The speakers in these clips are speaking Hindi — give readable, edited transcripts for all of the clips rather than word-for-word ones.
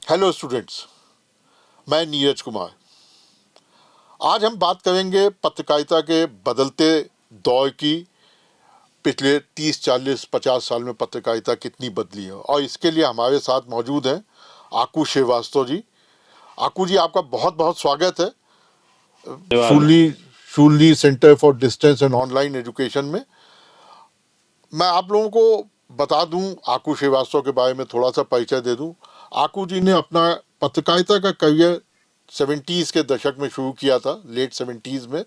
हेलो स्टूडेंट्स, मैं नीरज कुमार। आज हम बात करेंगे पत्रकारिता के बदलते दौर की। पिछले 30, 40, 50 साल में पत्रकारिता कितनी बदली है, और इसके लिए हमारे साथ मौजूद हैं आकू श्रीवास्तव जी। आकू जी, आपका बहुत बहुत स्वागत है धन्यवाद। Shoolini Shoolini centre for distance and online education में। मैं आप लोगों को बता दूं, आकू श्रीवास्तव के बारे में थोड़ा सा परिचय दे दूं। आकू जी ने अपना पत्रकारिता का करियर 70s के दशक में शुरू किया था, लेट 70s में।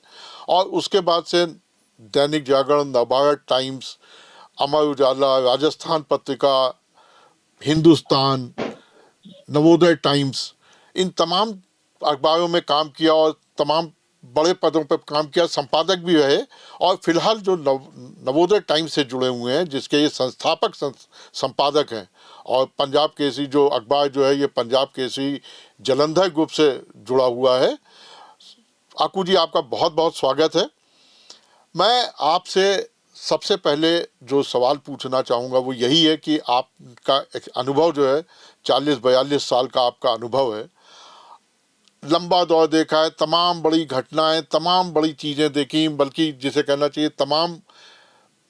और उसके बाद से दैनिक जागरण, नवभारत टाइम्स, अमर उजाला, राजस्थान पत्रिका, हिंदुस्तान, नवोदय टाइम्स, इन तमाम अखबारों में काम किया और तमाम बड़े पदों पर काम किया, संपादक भी रहे। और फिलहाल जो नवोदय टाइम्स से जुड़े हुए हैं, जिसके ये संस्थापक संपादक हैं। और पंजाब केसरी जो अखबार जो है, ये पंजाब केसरी जलंधर ग्रुप से जुड़ा हुआ है। आकू जी, आपका बहुत बहुत स्वागत है। मैं आपसे सबसे पहले जो सवाल पूछना चाहूँगा वो यही है कि आपका एक अनुभव जो है, 40-42 साल का आपका अनुभव है, लंबा दौर देखा है, तमाम बड़ी घटनाएं, तमाम बड़ी चीज़ें देखी, बल्कि जिसे कहना चाहिए तमाम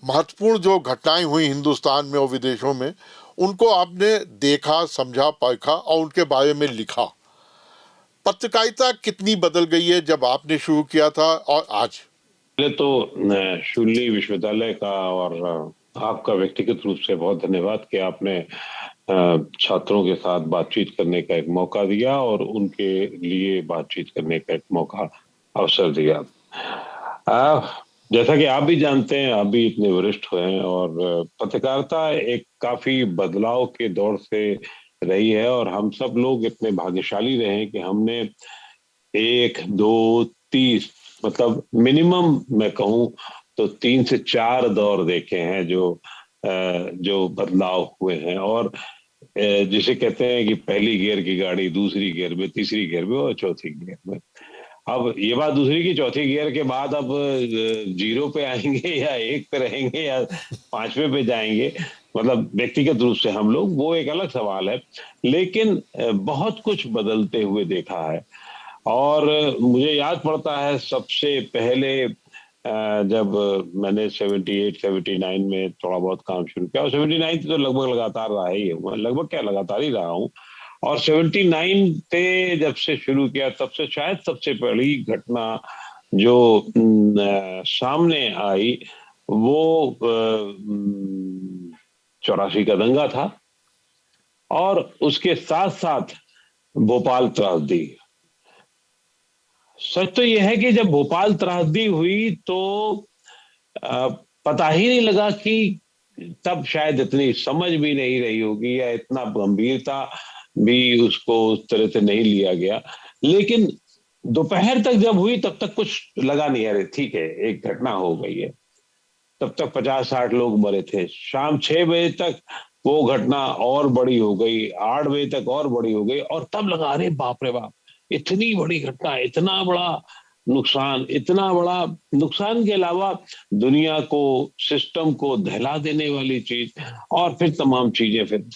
महत्वपूर्ण जो घटनाएं हुई हिंदुस्तान में और विदेशों में, उनको आपने देखा, समझा, परखा और उनके बारे में लिखा। पत्रकारिता कितनी बदल गई है जब आपने शुरू किया था और आज? पहले तो शूलिनी विश्वविद्यालय का और आपका व्यक्तिगत रूप से बहुत धन्यवाद कि आपने छात्रों के साथ बातचीत करने का एक मौका दिया और उनके लिए बातचीत करने का एक मौका, अवसर दिया। जैसा कि आप भी जानते हैं, आप भी इतने वरिष्ठ हुए हैं और पत्रकारिता एक काफी बदलाव के दौर से रही है और हम सब लोग इतने भाग्यशाली रहे हैं कि हमने एक दो 30, मतलब मिनिमम मैं कहूं तो 3 से 4 दौर देखे हैं जो बदलाव हुए हैं। और जिसे कहते हैं कि पहली गियर की गाड़ी दूसरी गियर में, तीसरी गियर में और चौथी गियर में। अब ये बात दूसरी की, चौथी गियर के बाद अब जीरो पे आएंगे या एक पे रहेंगे या पांचवे पे जाएंगे, मतलब व्यक्तिगत रूप से हम लोग, वो एक अलग सवाल है। लेकिन बहुत कुछ बदलते हुए देखा है। और मुझे याद पड़ता है सबसे पहले जब मैंने 78-79 में थोड़ा बहुत काम शुरू किया, और 79 तो लगभग लगातार रहा ही हूँ, लगभग क्या लगातार ही रहा हूँ। और 79 पे जब से शुरू किया, तब से शायद सबसे बड़ी घटना जो सामने आई वो 84 का दंगा था, और उसके साथ साथ भोपाल त्रासदी। सच तो यह है कि जब भोपाल त्रासदी हुई तो पता ही नहीं लगा कि, तब शायद इतनी समझ भी नहीं रही होगी या इतना गंभीरता भी उसको उस तरह से नहीं लिया गया। लेकिन दोपहर तक जब हुई तब तक कुछ लगा नहीं, अरे ठीक है एक घटना हो गई है। तब तक 50-60 लोग मरे थे। शाम 6 बजे तक वो घटना और बड़ी हो गई, 8 बजे तक और बड़ी हो गई, और तब लगा अरे बाप रे बाप, इतनी बड़ी घटना, इतना बड़ा नुकसान, इतना बड़ा नुकसान के अलावा दुनिया को, सिस्टम को दहला देने वाली चीज, और फिर तमाम चीजें फिर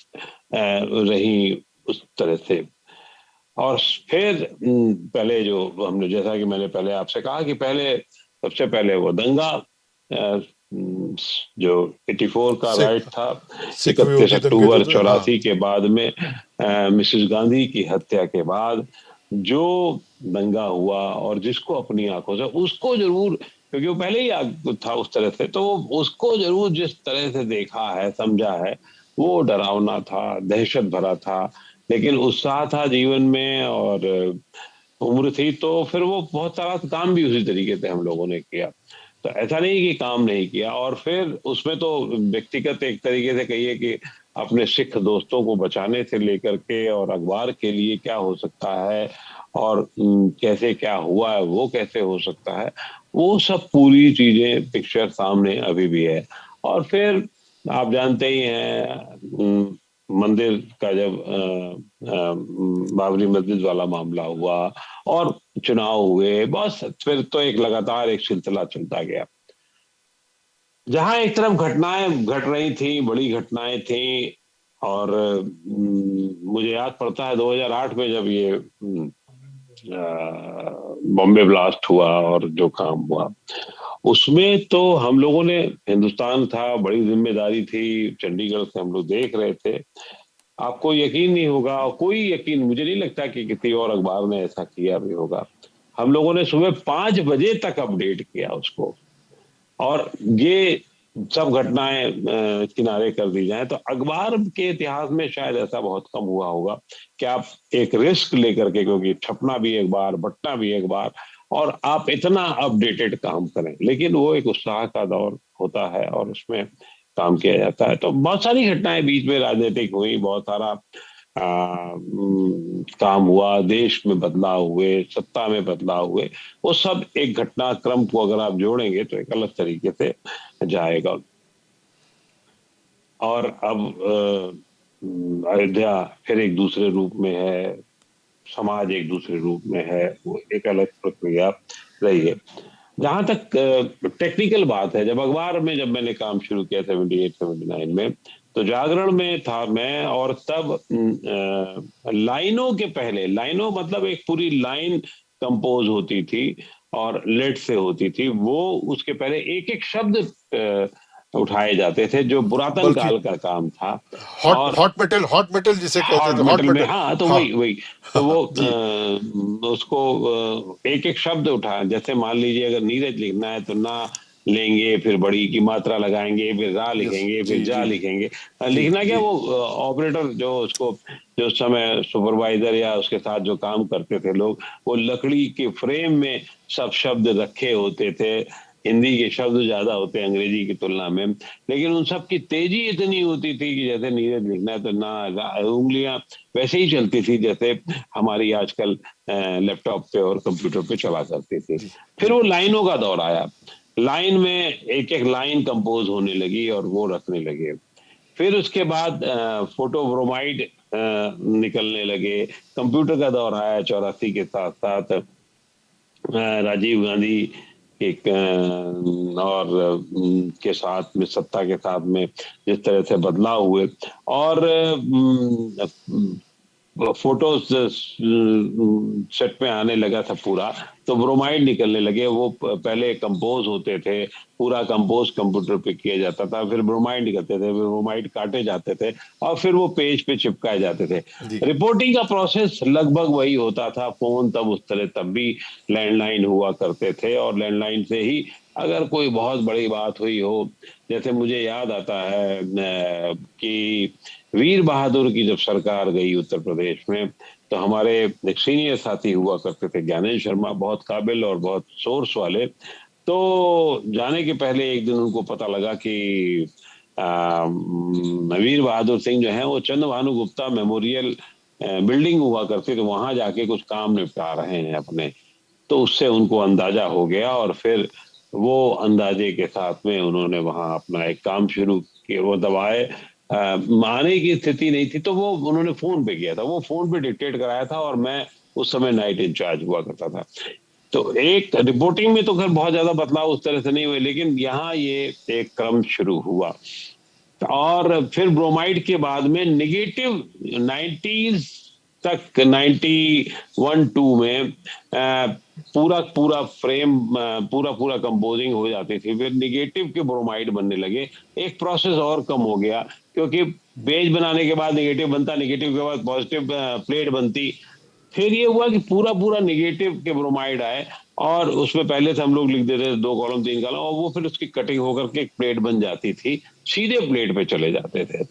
रही उस तरह से। और फिर पहले जो हमने, जैसा कि मैंने पहले आपसे कहा कि पहले, सबसे पहले वो दंगा, जो 84 का सिख राइट था, सिख 31 विरोधी दंगे जो अक्टूबर थे, हाँ। 84 के बाद में मिसेस गांधी की हत्या के बाद जो दंगा हुआ, और जिसको अपनी आंखों से, उसको जरूर, क्योंकि वो पहले ही था उस तरह से, तो उसको जरूर जिस तरह से देखा है, समझा है, वो डरावना था, दहशत भरा था। लेकिन उत्साह था जीवन में और उम्र थी, तो फिर वो बहुत सारा काम भी उसी तरीके से हम लोगों ने किया। तो ऐसा नहीं कि काम नहीं किया। और फिर उसमें तो व्यक्तिगत एक तरीके से कहिए कि अपने सिख दोस्तों को बचाने से लेकर के, और अखबार के लिए क्या हो सकता है, और कैसे क्या हुआ है, वो कैसे हो सकता है, वो सब पूरी चीजें, पिक्चर सामने अभी भी है। और फिर आप जानते ही हैं, मंदिर का जब बाबरी मस्जिद वाला मामला हुआ और चुनाव हुए, बस फिर तो एक लगातार एक सिलसिला चलता गया, जहां एक तरफ घटनाएं घट रही थी, बड़ी घटनाएं थी, और मुझे याद पड़ता है 2008 में जब ये बॉम्बे ब्लास्ट हुआ और जो काम हुआ उसमें तो हम लोगों ने, हिंदुस्तान था, बड़ी जिम्मेदारी थी, चंडीगढ़ से हम लोग देख रहे थे। आपको यकीन नहीं होगा, कोई यकीन, मुझे नहीं लगता कि किसी और अखबार ने ऐसा किया भी होगा। हम लोगों ने सुबह 5 बजे तक अपडेट किया उसको, और ये सब घटनाएं किनारे कर दी जाए तो अखबार के इतिहास में शायद ऐसा बहुत कम हुआ होगा कि आप एक रिस्क लेकर के, क्योंकि छपना भी एक बार, बटना भी एक बार, और आप इतना अपडेटेड काम करें। लेकिन वो एक उत्साह का दौर होता है और उसमें काम किया जाता है। तो बहुत सारी घटनाएं बीच में राजनीतिक हुई, बहुत सारा काम हुआ, देश में बदलाव हुए, सत्ता में बदलाव हुए, वो सब एक घटनाक्रम को अगर आप जोड़ेंगे तो एक अलग तरीके से जाएगा। और अब अयोध्या फिर एक दूसरे रूप में है, समाज एक दूसरे रूप में है, वो एक अलग प्रक्रिया रही है। जहां तक टेक्निकल बात है, जब मैंने काम शुरू किया 78-79 में, तो जागरण में था मैं, और तब लाइनों के पहले, लाइनों मतलब एक पूरी लाइन कंपोज होती थी और लेट से होती थी, वो उसके पहले एक एक शब्द उठाए जाते थे, जो पुरातन बल्कि काल का काम था। हॉट और हॉट मेटल जिसे कहते हॉट थे, हॉट मेटल में, मेटल। हाँ, तो हाँ वही वही, तो वो जी उसको एक एक शब्द उठा, जैसे मान लीजिए अगर नीरज लिखना है तो ना लेंगे, फिर बड़ी की मात्रा लगाएंगे, फिर रा यस लिखेंगे, जी फिर जा जी जी लिखेंगे। जी लिखना क्या, जी वो ऑपरेटर जो उसको, जो उस समय सुपरवाइजर या उसके साथ जो काम करते थे लोग, वो लकड़ी के फ्रेम में सब शब्द रखे होते थे। हिंदी के शब्द ज्यादा होते हैं अंग्रेजी की तुलना में, लेकिन उन सब की तेजी इतनी होती थी कि जैसे नीरज लिखना है तो ना, उंगलियां वैसे ही चलती थी जैसे हमारी आजकल लैपटॉप पे और कंप्यूटर पे चला करती थी। जी फिर जी वो लाइनों का दौर आया, लाइन में एक एक लाइन कंपोज होने लगी और वो रखने लगे। फिर उसके बाद फोटो ब्रोमाइड निकलने लगे, कंप्यूटर का दौर आया 84 के साथ साथ। राजीव गांधी एक और के साथ में, सत्ता के साथ में जिस तरह से बदलाव हुए, और फोटोज सेट में आने लगा था पूरा, तो ब्रोमाइड निकलने लगे। वो पहले कंपोज होते थे, पूरा कंपोज कंप्यूटर पे किया जाता था, फिर ब्रोमाइड निकलते थे, फिर ब्रोमाइड काटे जाते थे, और फिर वो पेज पे चिपकाए जाते थे। जी रिपोर्टिंग का प्रोसेस लगभग वही होता था। फोन तब उस तरह, तब भी लैंडलाइन हुआ करते थे, और लैंडलाइन से ही अगर कोई बहुत बड़ी बात हुई हो, जैसे मुझे याद आता है कि वीर बहादुर की जब सरकार गई उत्तर प्रदेश में, तो हमारे एक सीनियर साथी हुआ करते थे ज्ञानेश शर्मा, बहुत काबिल और बहुत सोर्स वाले। तो जाने के पहले एक दिन उनको पता लगा कि वीर बहादुर सिंह जो है वो चंद्र भानु गुप्ता मेमोरियल बिल्डिंग हुआ करती, तो वहां जाके कुछ काम निपटा रहे हैं अपने। तो उससे उनको अंदाजा हो गया, और फिर वो अंदाजे के साथ में उन्होंने वहां अपना एक काम शुरू किया। वो दवाए आने की स्थिति नहीं थी, तो वो उन्होंने फोन पे किया था, वो फोन पे डिक्टेट कराया था, और मैं उस समय नाइट इंचार्ज हुआ करता था। तो एक रिपोर्टिंग में तो खैर बहुत ज्यादा बदलाव उस तरह से नहीं हुए, लेकिन यहाँ ये एक क्रम शुरू हुआ। और फिर ब्रोमाइड के बाद में निगेटिव 90s तक, 91-2 में पूरा पूरा फ्रेम, पूरा पूरा कंपोजिंग हो जाती थी, फिर निगेटिव के ब्रोमाइड बनने लगे। एक प्रोसेस और कम हो गया, क्योंकि पेज बनाने के बाद निगेटिव बनता, निगेटिव के बाद पॉजिटिव प्लेट बनती। फिर ये हुआ कि पूरा पूरा निगेटिव के ब्रोमाइड आए, और उसमें पहले से हम लोग लिख देते थे 2 कॉलम 3 कॉलम, और वो फिर उसकी कटिंग होकर के एक प्लेट बन जाती थी, सीधे प्लेट पे चले जाते थे।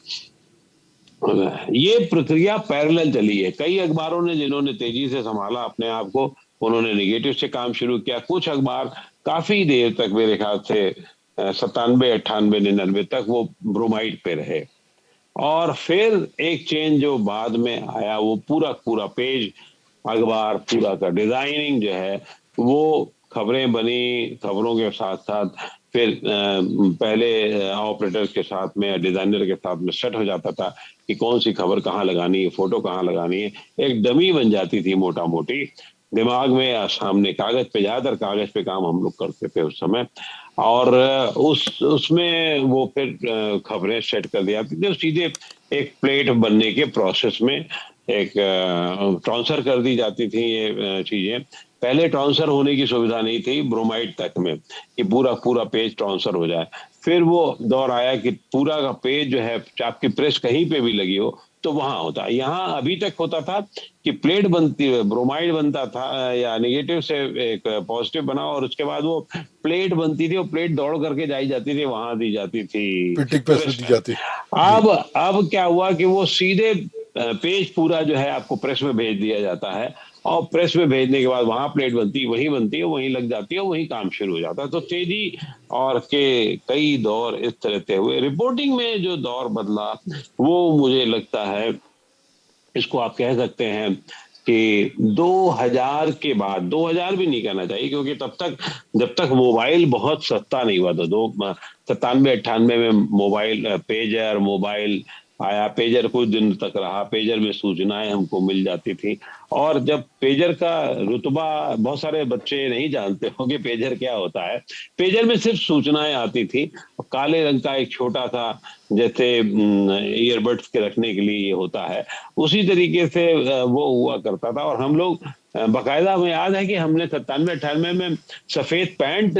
ये प्रक्रिया पैरेलल चली है। कई अखबारों ने, जिन्होंने तेजी से संभाला अपने आप को, उन्होंने निगेटिव से काम शुरू किया। कुछ अखबार काफी देर तक, मेरे ख्याल से 97, 98, 99 तक वो ब्रोमाइड पे रहे। और फिर एक चेंज जो बाद में आया, वो पूरा पूरा पेज अखबार पूरा का डिजाइनिंग जो है, वो खबरें बनी, खबरों के साथ साथ फिर पहले ऑपरेटर के साथ में, डिजाइनर के साथ में सेट हो जाता था कि कौन सी खबर कहाँ लगानी है, फोटो कहाँ लगानी है। एक डमी बन जाती थी मोटा मोटी दिमाग में, सामने कागज पे, ज्यादातर कागज पे काम हम लोग करते थे उस समय। और उसमें वो फिर खबरें सेट कर दी जाती थी, सीधे एक प्लेट बनने के प्रोसेस में एक ट्रांसफर कर दी जाती थी ये चीजें। पहले ट्रांसफर होने की सुविधा नहीं थी ब्रोमाइड तक में कि पूरा पूरा पेज ट्रांसफर हो जाए। फिर वो दौर आया कि पूरा का पेज जो है आपकी प्रेस कहीं पे भी लगी हो तो वहां होता है। यहाँ अभी तक होता था कि प्लेट बनती, ब्रोमाइड बनता था या नेगेटिव से एक पॉजिटिव बना और उसके बाद वो प्लेट बनती थी, वो प्लेट दौड़ करके जाई जाती थी, वहां दी जाती थी प्रिंटिंग प्रेस में प्रेस दी में। जाती। जी। अब क्या हुआ कि वो सीधे पेज पूरा जो है आपको प्रेस में भेज दिया जाता है और प्रेस में भेजने के बाद वहां प्लेट बनती है, वहीं लग जाती है, वहीं काम शुरू हो जाता है। तो तेजी और के कई दौर इस तरह से हुए। रिपोर्टिंग में जो दौर बदला वो मुझे लगता है, इसको आप कह सकते हैं कि 2000 के बाद, 2000 भी नहीं कहना चाहिए क्योंकि तब तक जब तक मोबाइल बहुत सस्ता नहीं हुआ था, दो 97-98 में मोबाइल पेजर मोबाइल आया। पेजर कुछ दिन तक रहा, पेजर में सूचनाएं हमको मिल जाती थी। और जब पेजर का रुतबा, बहुत सारे बच्चे नहीं जानते होंगे पेजर क्या होता है। पेजर में सिर्फ सूचनाएं आती थी, काले रंग का एक छोटा सा, जैसे ईयरबड्स के रखने के लिए ये होता है, उसी तरीके से वो हुआ करता था। और हम लोग बाकायदा, हमें याद है कि हमने 97-98 में सफेद पैंट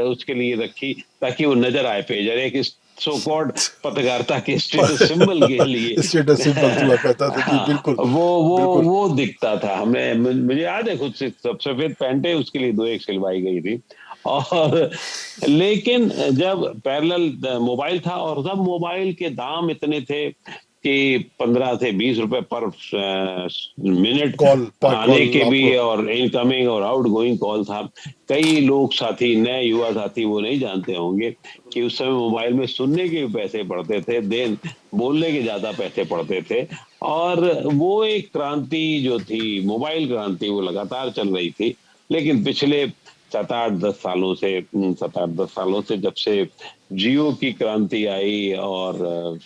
उसके लिए रखी ताकि वो नजर आए पेजर, एक सो कॉल्ड पत्रकारिता के स्टेटस सिंबल के लिए। स्टेटस सिंबल हुआ करता था। जी हाँ, बिल्कुल। वो वो बिल्कुल। वो दिखता था हमें। मुझे याद है खुद से, सब सफेद पैंटें उसके लिए दो एक सिलवाई गई थी। और लेकिन जब पैरेलल मोबाइल था और तब मोबाइल के दाम इतने थे कि 15 से 20 रुपए पर मिनट कॉल पर आने कॉल के भी, आपको। और इनकमिंग और आउटगोइंग कॉल था। कई लोग साथी, नए युवा साथी, वो नहीं जानते होंगे कि उस समय मोबाइल में सुनने के भी पैसे पड़ते थे, देन बोलने के ज्यादा पैसे पड़ते थे। और वो एक क्रांति जो थी, मोबाइल क्रांति, वो लगातार चल रही थी। लेकिन पिछले 7-8 10 सालों से जब से जियो की क्रांति आई और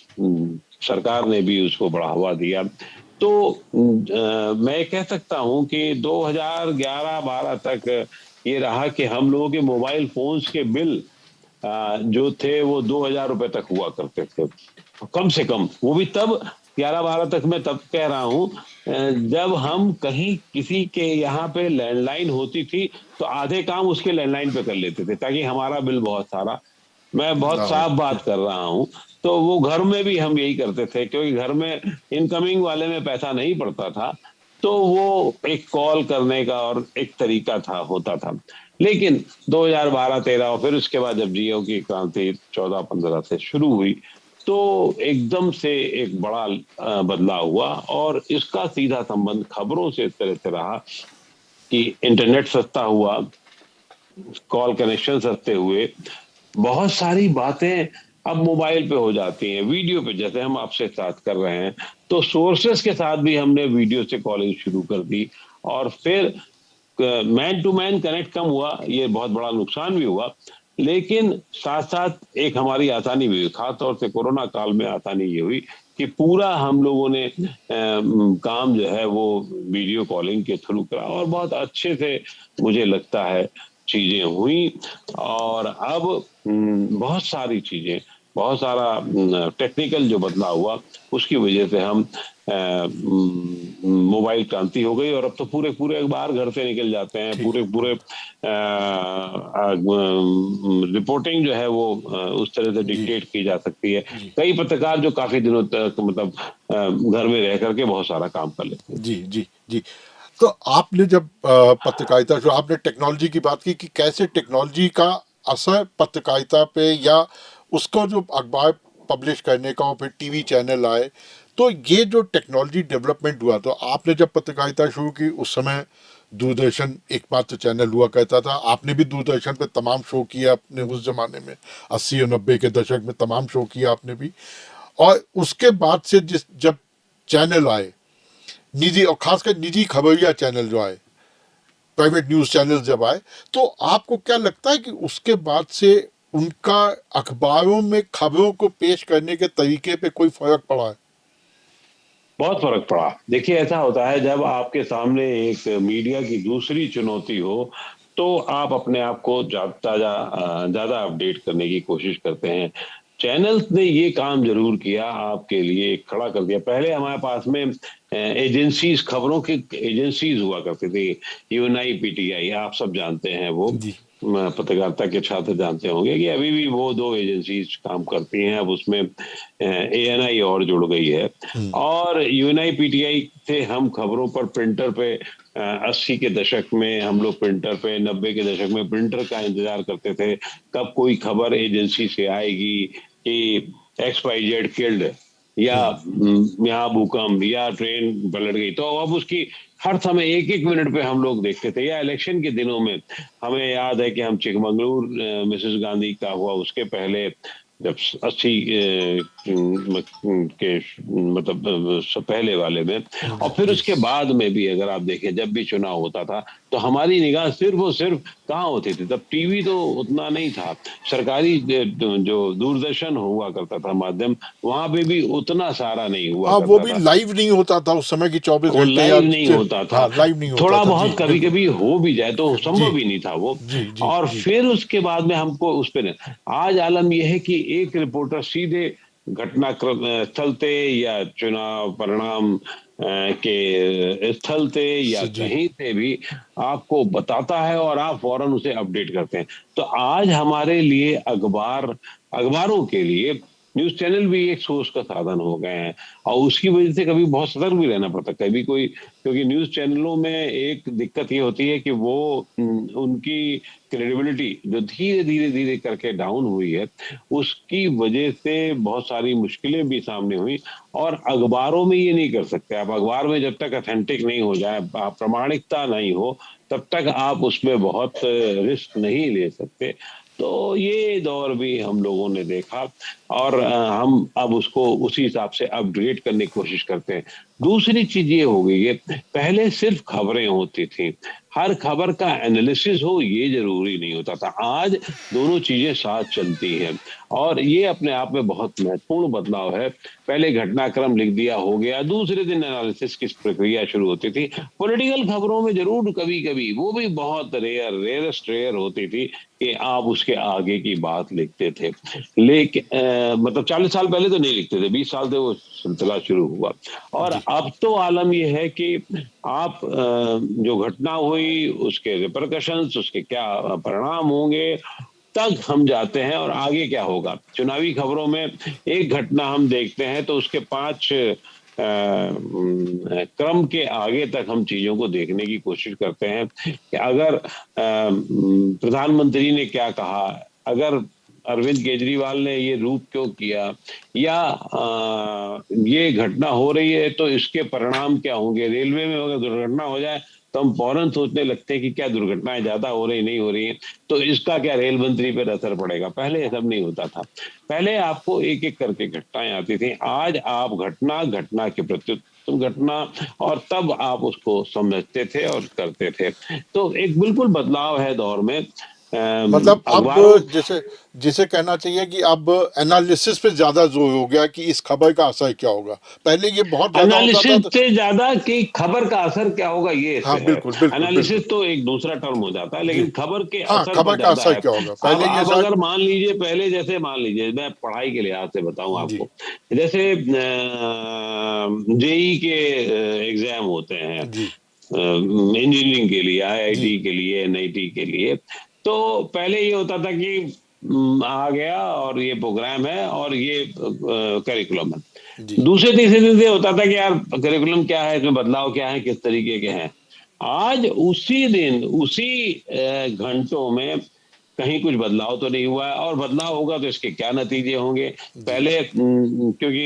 सरकार ने भी उसको बढ़ावा दिया, तो मैं कह सकता हूं कि 2011-12 तक ये रहा कि हम लोगों के मोबाइल फोन्स के बिल जो थे वो 2000 रुपए तक हुआ करते थे, कम से कम। वो भी तब 11-12 तक, मैं तब कह रहा हूं जब हम कहीं किसी के यहाँ पे लैंडलाइन होती थी तो आधे काम उसके लैंडलाइन पे कर लेते थे ताकि हमारा बिल बहुत सारा, मैं बहुत ना हो। साफ बात कर रहा हूं। तो वो घर में भी हम यही करते थे क्योंकि घर में इनकमिंग वाले में पैसा नहीं पड़ता था, तो वो एक कॉल करने का और एक तरीका था, होता था। लेकिन 2012-13 और फिर उसके बाद जब जियो की क्रांति 14-15 से शुरू हुई तो एकदम से एक बड़ा बदलाव हुआ। और इसका सीधा संबंध खबरों से इस तरह से रहा कि इंटरनेट सस्ता हुआ, कॉल कनेक्शन सस्ते हुए, बहुत सारी बातें अब मोबाइल पे हो जाती हैं, वीडियो पे, जैसे हम आपसे बात कर रहे हैं तो सोर्सेस के साथ भी हमने वीडियो से कॉलिंग शुरू कर दी। और फिर मैन टू मैन कनेक्ट कम हुआ, ये बहुत बड़ा नुकसान भी हुआ, लेकिन साथ साथ एक हमारी आसानी भी हुई। खासतौर से कोरोना काल में आसानी ये हुई कि पूरा हम लोगों ने काम जो है वो वीडियो कॉलिंग के थ्रू करा और बहुत अच्छे से मुझे लगता है चीजें हुई। और अब बहुत सारी चीजें, बहुत सारा टेक्निकल जो बदलाव हुआ उसकी वजह से हम मोबाइल क्रांति हो गई। और अब तो पूरे पूरे अखबार घर से निकल जाते हैं, ठीक। पूरे पूरे रिपोर्टिंग जो है वो उस तरह से जी। डिक्टेट की जा सकती है। जी। कई पत्रकार जो काफी दिनों तक मतलब घर में रह करके बहुत सारा काम कर लेते हैं। जी। जी। जी। तो आपने जब पत्रकारिता, जो आपने टेक्नोलॉजी की बात की कि कैसे टेक्नोलॉजी का असर पत्रकारिता पे, या उसको जो अखबार पब्लिश करने का और फिर टीवी चैनल आए, तो ये जो टेक्नोलॉजी डेवलपमेंट हुआ, तो आपने जब पत्रकारिता शुरू की उस समय दूरदर्शन एकमात्र चैनल हुआ करता था। आपने भी दूरदर्शन पे तमाम शो किए अपने उस जमाने में, 80 और 90 के दशक में तमाम शो किया आपने भी। और उसके बाद से जिस जब चैनल आए निजी, और खासकर निजी खबरिया चैनल जो आए, प्राइवेट न्यूज़ चैनल जब आए, तो आपको क्या लगता है कि उसके बाद से उनका अखबारों में खबरों को पेश करने के तरीके पे कोई फर्क पड़ा है? बहुत फर्क पड़ा। देखिए, ऐसा होता है जब आपके सामने एक मीडिया की दूसरी चुनौती हो तो आप अपने आप को ज्यादा अपडेट करने की कोशिश करते हैं। चैनल्स ने ये काम जरूर किया, आपके लिए खड़ा कर दिया। पहले हमारे पास में एजेंसीज, खबरों की एजेंसीज हुआ करती थी, यूएनआई, पीटीआई, आप सब जानते हैं वो, जी पत्रकारिता के छात्र जानते होंगे कि अभी भी वो दो एजेंसीज काम करती हैं। अब उसमें एएनआई और जुड़ गई है। और यूएनआई पीटीआई से हम खबरों पर प्रिंटर पे 80 के दशक में हम लोग प्रिंटर पे, 90 के दशक में प्रिंटर का इंतजार करते थे कब कोई खबर एजेंसी से आएगी कि XYZ किल्ड, या यहाँ भूकंप, या ट्रेन पलट गई। तो अब उसकी हर समय एक एक मिनट पे हम लोग देखते थे। या इलेक्शन के दिनों में हमें याद है कि हम चिकमंगलुर मिसेस गांधी का हुआ, उसके पहले जब 80 के मतलब पहले वाले में, और फिर जी उसके बाद में भी अगर आप देखें, जब भी चुनाव होता था तो हमारी निगाह सिर्फ और सिर्फ कहाँ होती थी, तब टीवी तो उतना नहीं था, सरकारी जो दूरदर्शन हुआ करता था माध्यम, वहां पे भी उतना सारा नहीं हुआ हाँ, वो करता भी था। लाइव नहीं होता था उस समय की 24 वो घंटे या लाइव नहीं होता था, हाँ लाइव नहीं होता थोड़ा था। जी बहुत कभी बिल्कुल। कभी हो भी जाए तो जी संभव ही नहीं था वो। जी जी और जी फिर उसके बाद में हमको उस पर, आज आलम यह है कि एक रिपोर्टर सीधे घटनाक्रम स्थल पे या चुनाव परिणाम के स्थल पे या जी कहीं से भी आपको बताता है और आप फौरन उसे अपडेट करते हैं। तो आज हमारे लिए अखबारों के लिए न्यूज चैनल भी एक सोर्स का साधन हो गए हैं, और उसकी वजह से कभी बहुत सतर्क भी रहना पड़ता है कभी कोई, क्योंकि न्यूज चैनलों में एक दिक्कत ये होती है कि वो उनकी क्रेडिबिलिटी जो धीरे धीरे धीरे करके डाउन हुई है, उसकी वजह से बहुत सारी मुश्किलें भी सामने हुई। और अखबारों में ये नहीं कर सकते आप, अखबार में जब तक ऑथेंटिक नहीं हो जाए, प्रामाणिकता नहीं हो, तब तक आप उसमें बहुत रिस्क नहीं ले सकते। तो ये दौर भी हम लोगों ने देखा, और हम अब उसको उसी हिसाब से अपग्रेड करने की कोशिश करते हैं। दूसरी चीज ये हो गई है, पहले सिर्फ खबरें होती थी, हर खबर का एनालिसिस हो ये जरूरी नहीं होता था। आज दोनों चीजें साथ चलती हैं, और ये अपने आप में बहुत महत्वपूर्ण बदलाव है। पहले घटनाक्रम लिख दिया, हो गया, दूसरे दिन एनालिसिस की प्रक्रिया शुरू होती थी। पॉलिटिकल खबरों में जरूर कभी कभी, वो भी बहुत रेयरेस्ट रेयर होती थी कि आप उसके आगे की बात लिखते थे, लेकिन मतलब 40 साल पहले तो नहीं लिखते थे, 20 साल से वो सिलसिला शुरू हुआ। और जी अब तो आलम यह है कि आप जो घटना हुई उसके रिपरकशंस, उसके क्या परिणाम होंगे, तक हम जाते हैं, और आगे क्या होगा। चुनावी खबरों में एक घटना हम देखते हैं तो उसके 5 क्रम के आगे तक हम चीजों को देखने की कोशिश करते हैं कि अगर प्रधानमंत्री ने क्या कहा, अगर अरविंद केजरीवाल ने ये रूप क्यों किया, या ये घटना हो रही है तो इसके परिणाम क्या होंगे। रेलवे में अगर दुर्घटना हो जाए तो हम फौरन सोचने लगते हैं कि क्या दुर्घटनाएं ज्यादा हो रही नहीं हो रही हैं, तो इसका क्या रेल मंत्री पर असर पड़ेगा। पहले ये सब नहीं होता था, पहले आपको एक एक करके घटनाएं आती थी। आज आप घटना घटना के प्रति घटना, और तब आप उसको समझते थे और करते थे। तो एक बिल्कुल बदलाव है दौर में। मतलब अब अखबारों, जैसे जिसे कहना चाहिए कि अब एनालिसिस पे ज्यादा जोर हो गया कि इस खबर का असर क्या होगा। पहले ये बहुत ज्यादा होता था एनालिसिस से ज्यादा कि खबर का असर क्या होगा ये इस हाँ पे है। बिल्कुल बिल्कुल बिल्कुल। एनालिसिस तो एक दूसरा टर्म हो जाता है, जी लेकिन खबर के हाँ, असर खबर पर का ज्यादा असर है। क्या होगा अब पहले ये आप शायद। अगर मान लीजिए, पहले जैसे मान लीजिए, मैं पढ़ाई के लिहाज से बताऊं जी आपको, जैसे जेई के एग्जाम होते हैं जी इंजीनियरिंग के लिए, जी आईआईटी के लिए, एनआईटी के लिए, तो पहले ये होता था कि आ गया और ये प्रोग्राम है और ये करिकुलम है। जी दूसरे तीसरे दिन से होता था कि यार करिकुलम क्या है, इसमें बदलाव क्या है, किस तरीके के हैं। आज उसी दिन उसी घंटों में कहीं कुछ बदलाव तो नहीं हुआ है, और बदलाव होगा तो इसके क्या नतीजे होंगे। जी पहले क्योंकि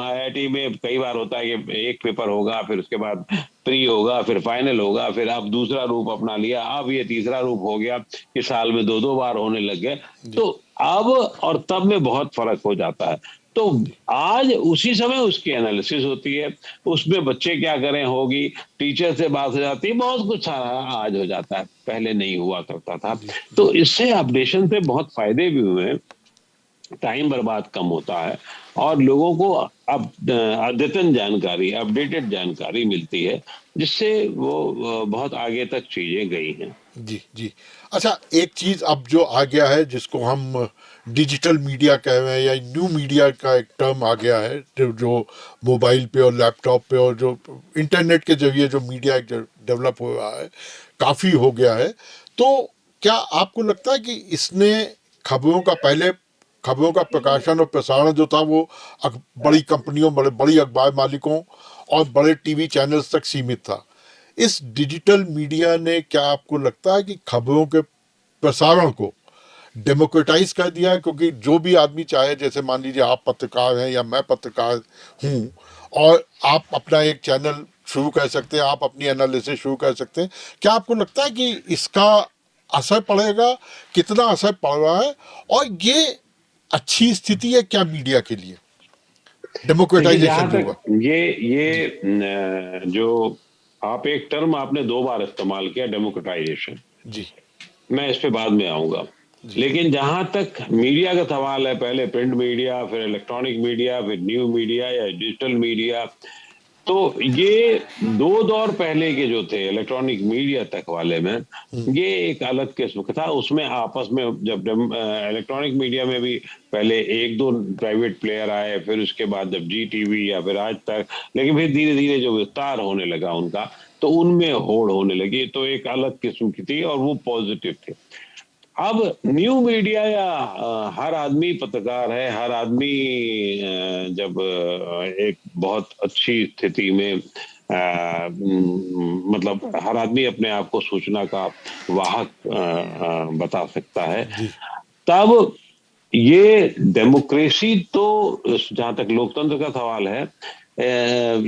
आईआईटी में कई बार होता है कि एक पेपर होगा, फिर उसके बाद प्री होगा, फिर फाइनल होगा, फिर अब दूसरा रूप अपना लिया, अब ये तीसरा रूप हो गया कि साल में 2-2 बार होने लग गए। जी तो अब और तब में बहुत फर्क हो जाता है। तो आज उसी समय उसकी एनालिसिस होती है, उसमें बच्चे क्या करें होगी, टीचर से बात हो जाती है, बहुत कुछ सारा आज हो जाता है, पहले नहीं हुआ करता था। जी जी तो इससे अपडेशन से बहुत फायदे भी हुए हैं, टाइम बर्बाद कम होता है और लोगों को अब अद्यतन जानकारी, अपडेटेड जानकारी मिलती है, जिससे वो बहुत आगे तक चीजें गई हैं। जी जी। अच्छा, एक चीज़ अब जो आ गया है जिसको हम डिजिटल मीडिया कह रहे हैं या न्यू मीडिया का एक टर्म आ गया है, जो मोबाइल पे और लैपटॉप पे और जो इंटरनेट के जरिए जो मीडिया डेवलप हो रहा है, काफ़ी हो गया है। तो क्या आपको लगता है कि इसने खबरों का पहले खबरों का प्रकाशन और प्रसारण जो था वो बड़ी कंपनियों, बड़ी अखबार मालिकों और बड़े टीवी चैनल्स तक सीमित था। इस डिजिटल मीडिया ने, क्या आपको लगता है कि खबरों के प्रसारण को डेमोक्रेटाइज कर दिया है? क्योंकि जो भी आदमी चाहे, जैसे मान लीजिए आप पत्रकार हैं या मैं पत्रकार हूँ, और आप अपना एक चैनल शुरू कर सकते हैं, आप अपनी एनालिसिस शुरू कर सकते हैं। क्या आपको लगता है कि इसका असर पड़ेगा? कितना असर पड़ रहा है? और ये अच्छी स्थिति है क्या मीडिया के लिए, देखिए, डेमोक्रेटाइजेशन जहां जो तक हुआ? जी जो आप एक टर्म आपने 2 बार इस्तेमाल किया, डेमोक्रेटाइजेशन, जी मैं इस पे बाद में आऊंगा। जी लेकिन जहां तक मीडिया का सवाल है, पहले प्रिंट मीडिया, फिर इलेक्ट्रॉनिक मीडिया, फिर न्यू मीडिया या डिजिटल मीडिया, तो ये 2 दौर पहले के जो थे इलेक्ट्रॉनिक मीडिया तक वाले में, ये एक अलग किस्म का था। उसमें आपस में जब इलेक्ट्रॉनिक मीडिया में भी पहले 1-2 प्राइवेट प्लेयर आए, फिर उसके बाद जब जी टीवी या फिर आज तक, लेकिन फिर धीरे धीरे जो विस्तार होने लगा उनका, तो उनमें होड़ होने लगी, तो एक अलग किस्म की थी और वो पॉजिटिव थे। अब न्यू मीडिया या हर आदमी पत्रकार है, हर आदमी जब एक बहुत अच्छी स्थिति में मतलब हर आदमी अपने आप को सूचना का वाहक बता सकता है, जी तब ये डेमोक्रेसी तो, जहां तक लोकतंत्र का सवाल है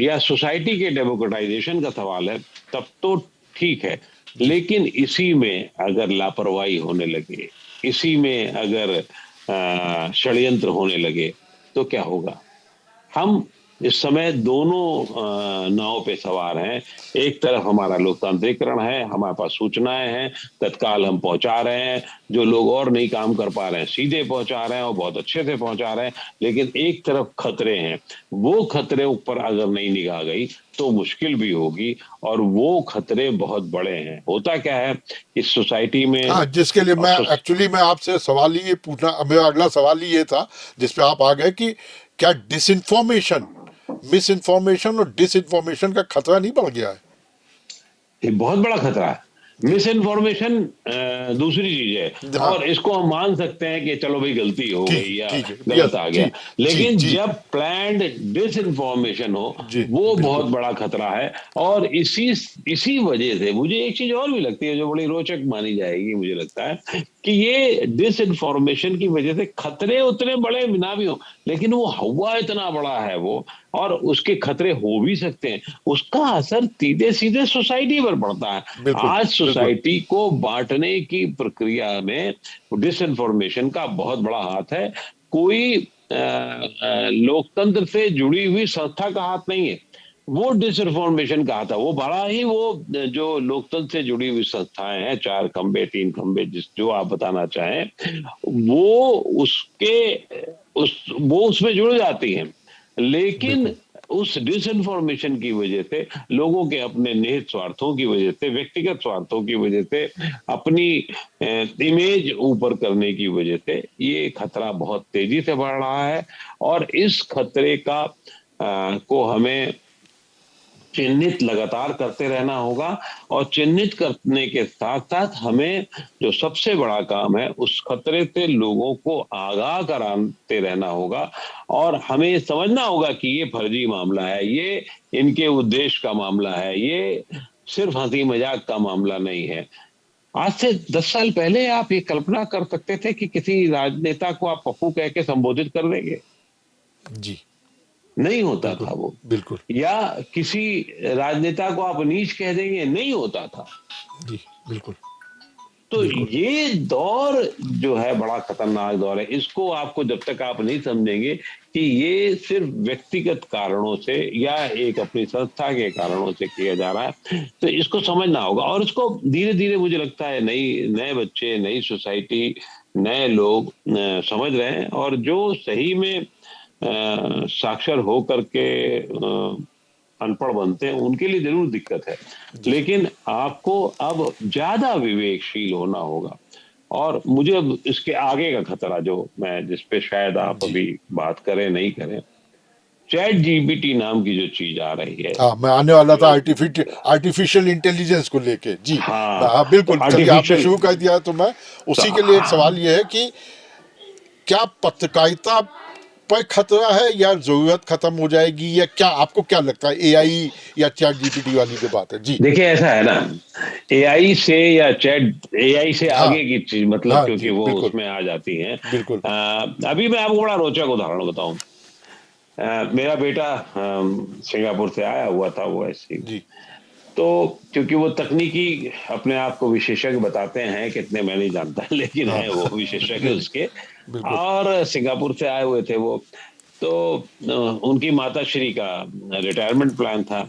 या सोसाइटी के डेमोक्रेटाइजेशन का सवाल है, तब तो ठीक है। जी लेकिन इसी में अगर लापरवाही होने लगे, इसी में अगर षड्यंत्र होने लगे, तो क्या होगा? हम इस समय दोनों नाव पे सवार हैं। एक तरफ हमारा लोकतांत्रिकरण है, हमारे पास सूचनाएं हैं, तत्काल हम पहुंचा रहे हैं, जो लोग और नहीं काम कर पा रहे हैं सीधे पहुंचा रहे हैं और बहुत अच्छे से पहुंचा रहे हैं। लेकिन एक तरफ खतरे हैं, वो खतरे ऊपर अगर नहीं निगाह गई तो मुश्किल भी होगी, और वो खतरे बहुत बड़े हैं। होता क्या है इस सोसाइटी में, हाँ, जिसके लिए और मैं आपसे सवाल ही ये पूछना, मेरा अगला सवाल ही ये था जिस पे आप आ गए कि क्या डिसइंफॉर्मेशन, मिस इन्फॉर्मेशन और डिसइंफॉर्मेशन का खतरा नहीं बढ़ गया है? ये बहुत बड़ा खतरा है। जी मिस इन्फॉर्मेशन दूसरी चीज है, हाँ, और इसको हम मान सकते हैं कि चलो भाई गलती हो ठीक गई या ठीक है, गलत यस आ जी गया। जी लेकिन जी जब प्लान्ड डिस इन्फॉर्मेशन हो, जी वो बहुत बिल्कुल बड़ा खतरा है। और इसी इसी वजह से मुझे एक चीज और भी लगती है जो बड़ी रोचक मानी जाएगी, मुझे लगता है कि ये डिस इन्फॉर्मेशन की वजह से खतरे उतने बड़े ना भी हो, लेकिन वो हवा इतना बड़ा है वो, और उसके खतरे हो भी सकते हैं, उसका असर सीधे सीधे सोसाइटी पर पड़ता है। बिल्कुल आज बिल्कुल सोसाइटी को बांटने की प्रक्रिया में डिसइंफॉर्मेशन का बहुत बड़ा हाथ है। कोई लोकतंत्र से जुड़ी हुई संस्था का हाथ नहीं है, वो डिसइंफॉर्मेशन का हाथ है। वो बड़ा ही वो जो लोकतंत्र से जुड़ी हुई संस्थाएं हैं, 4 खंबे 3 खंबे, जिस जो आप बताना चाहें, वो वो उसमें जुड़ जाती हैं। लेकिन बिल्कुल उस डिसइंफॉर्मेशन की वजह से, लोगों के अपने निहित स्वार्थों की वजह से, व्यक्तिगत स्वार्थों की वजह से, अपनी इमेज ऊपर करने की वजह से, ये खतरा बहुत तेजी से बढ़ रहा है। और इस खतरे का को हमें चिन्हित लगातार करते रहना होगा, और चिन्हित करने के साथ साथ हमें जो सबसे बड़ा काम है, उस खतरे से लोगों को आगाह कराते रहना होगा। और हमें ये समझना होगा कि ये फर्जी मामला है, ये इनके उद्देश्य का मामला है, ये सिर्फ हंसी मजाक का मामला नहीं है। आज से 10 साल पहले आप ये कल्पना कर सकते थे कि किसी राजनेता को आप पप्पू कह के संबोधित कर देंगे? जी नहीं होता बिल्कुल था वो। बिल्कुल या किसी राजनेता को आप नीच कह देंगे? नहीं होता था। जी बिल्कुल तो बिल्कुल ये दौर जो है बड़ा खतरनाक दौर है। इसको आपको, जब तक आप नहीं समझेंगे कि ये सिर्फ व्यक्तिगत कारणों से या एक अपनी संस्था के कारणों से किया जा रहा है, तो इसको समझना होगा। और इसको धीरे धीरे, मुझे लगता है, नए बच्चे, नई सोसाइटी, नए लोग समझ रहे हैं, और जो सही में साक्षर हो करके अनपढ़ बनते हैं उनके लिए जरूर दिक्कत है। जी लेकिन आपको अब ज्यादा विवेकशील होना होगा, और मुझे अब इसके आगे का खतरा जो मैं जिस पे शायद आप जी। अभी बात करें नहीं करें, चैट जीपीटी नाम की जो चीज आ रही है, हाँ, मैं आने वाला था जो आर्टिफिशियल इंटेलिजेंस को लेके। जी हाँ, हाँ, तो बिल्कुल, चलिए आपने आर्टिफिशियल, शुरू कर दिया तो मैं तो उसी के लिए एक सवाल ये है कि क्या पत्रकारिता पर खतरा है या जरूरत खत्म हो जाएगी, या क्या आपको क्या लगता है, एआई या चैट जीपीटी वाली जो बात है? जी देखिए ऐसा है ना, एआई से या चैट, एआई से हाँ आगे की चीज, मतलब हाँ क्योंकि जी वो बिल्कुल उसमें आ जाती है। बिल्कुल। अभी मैं आपको बड़ा रोचक उदाहरण बताऊं। मेरा बेटा सिंगापुर से आया हुआ था, वो ऐसे ही। जी तो क्योंकि वो तकनीकी अपने आप को विशेषज्ञ बताते हैं, कितने मैं नहीं जानता लेकिन हाँ है वो विशेषज्ञ जी उसके, बिल्कुल। और सिंगापुर से आए हुए थे वो। तो उनकी माता श्री का रिटायरमेंट प्लान था,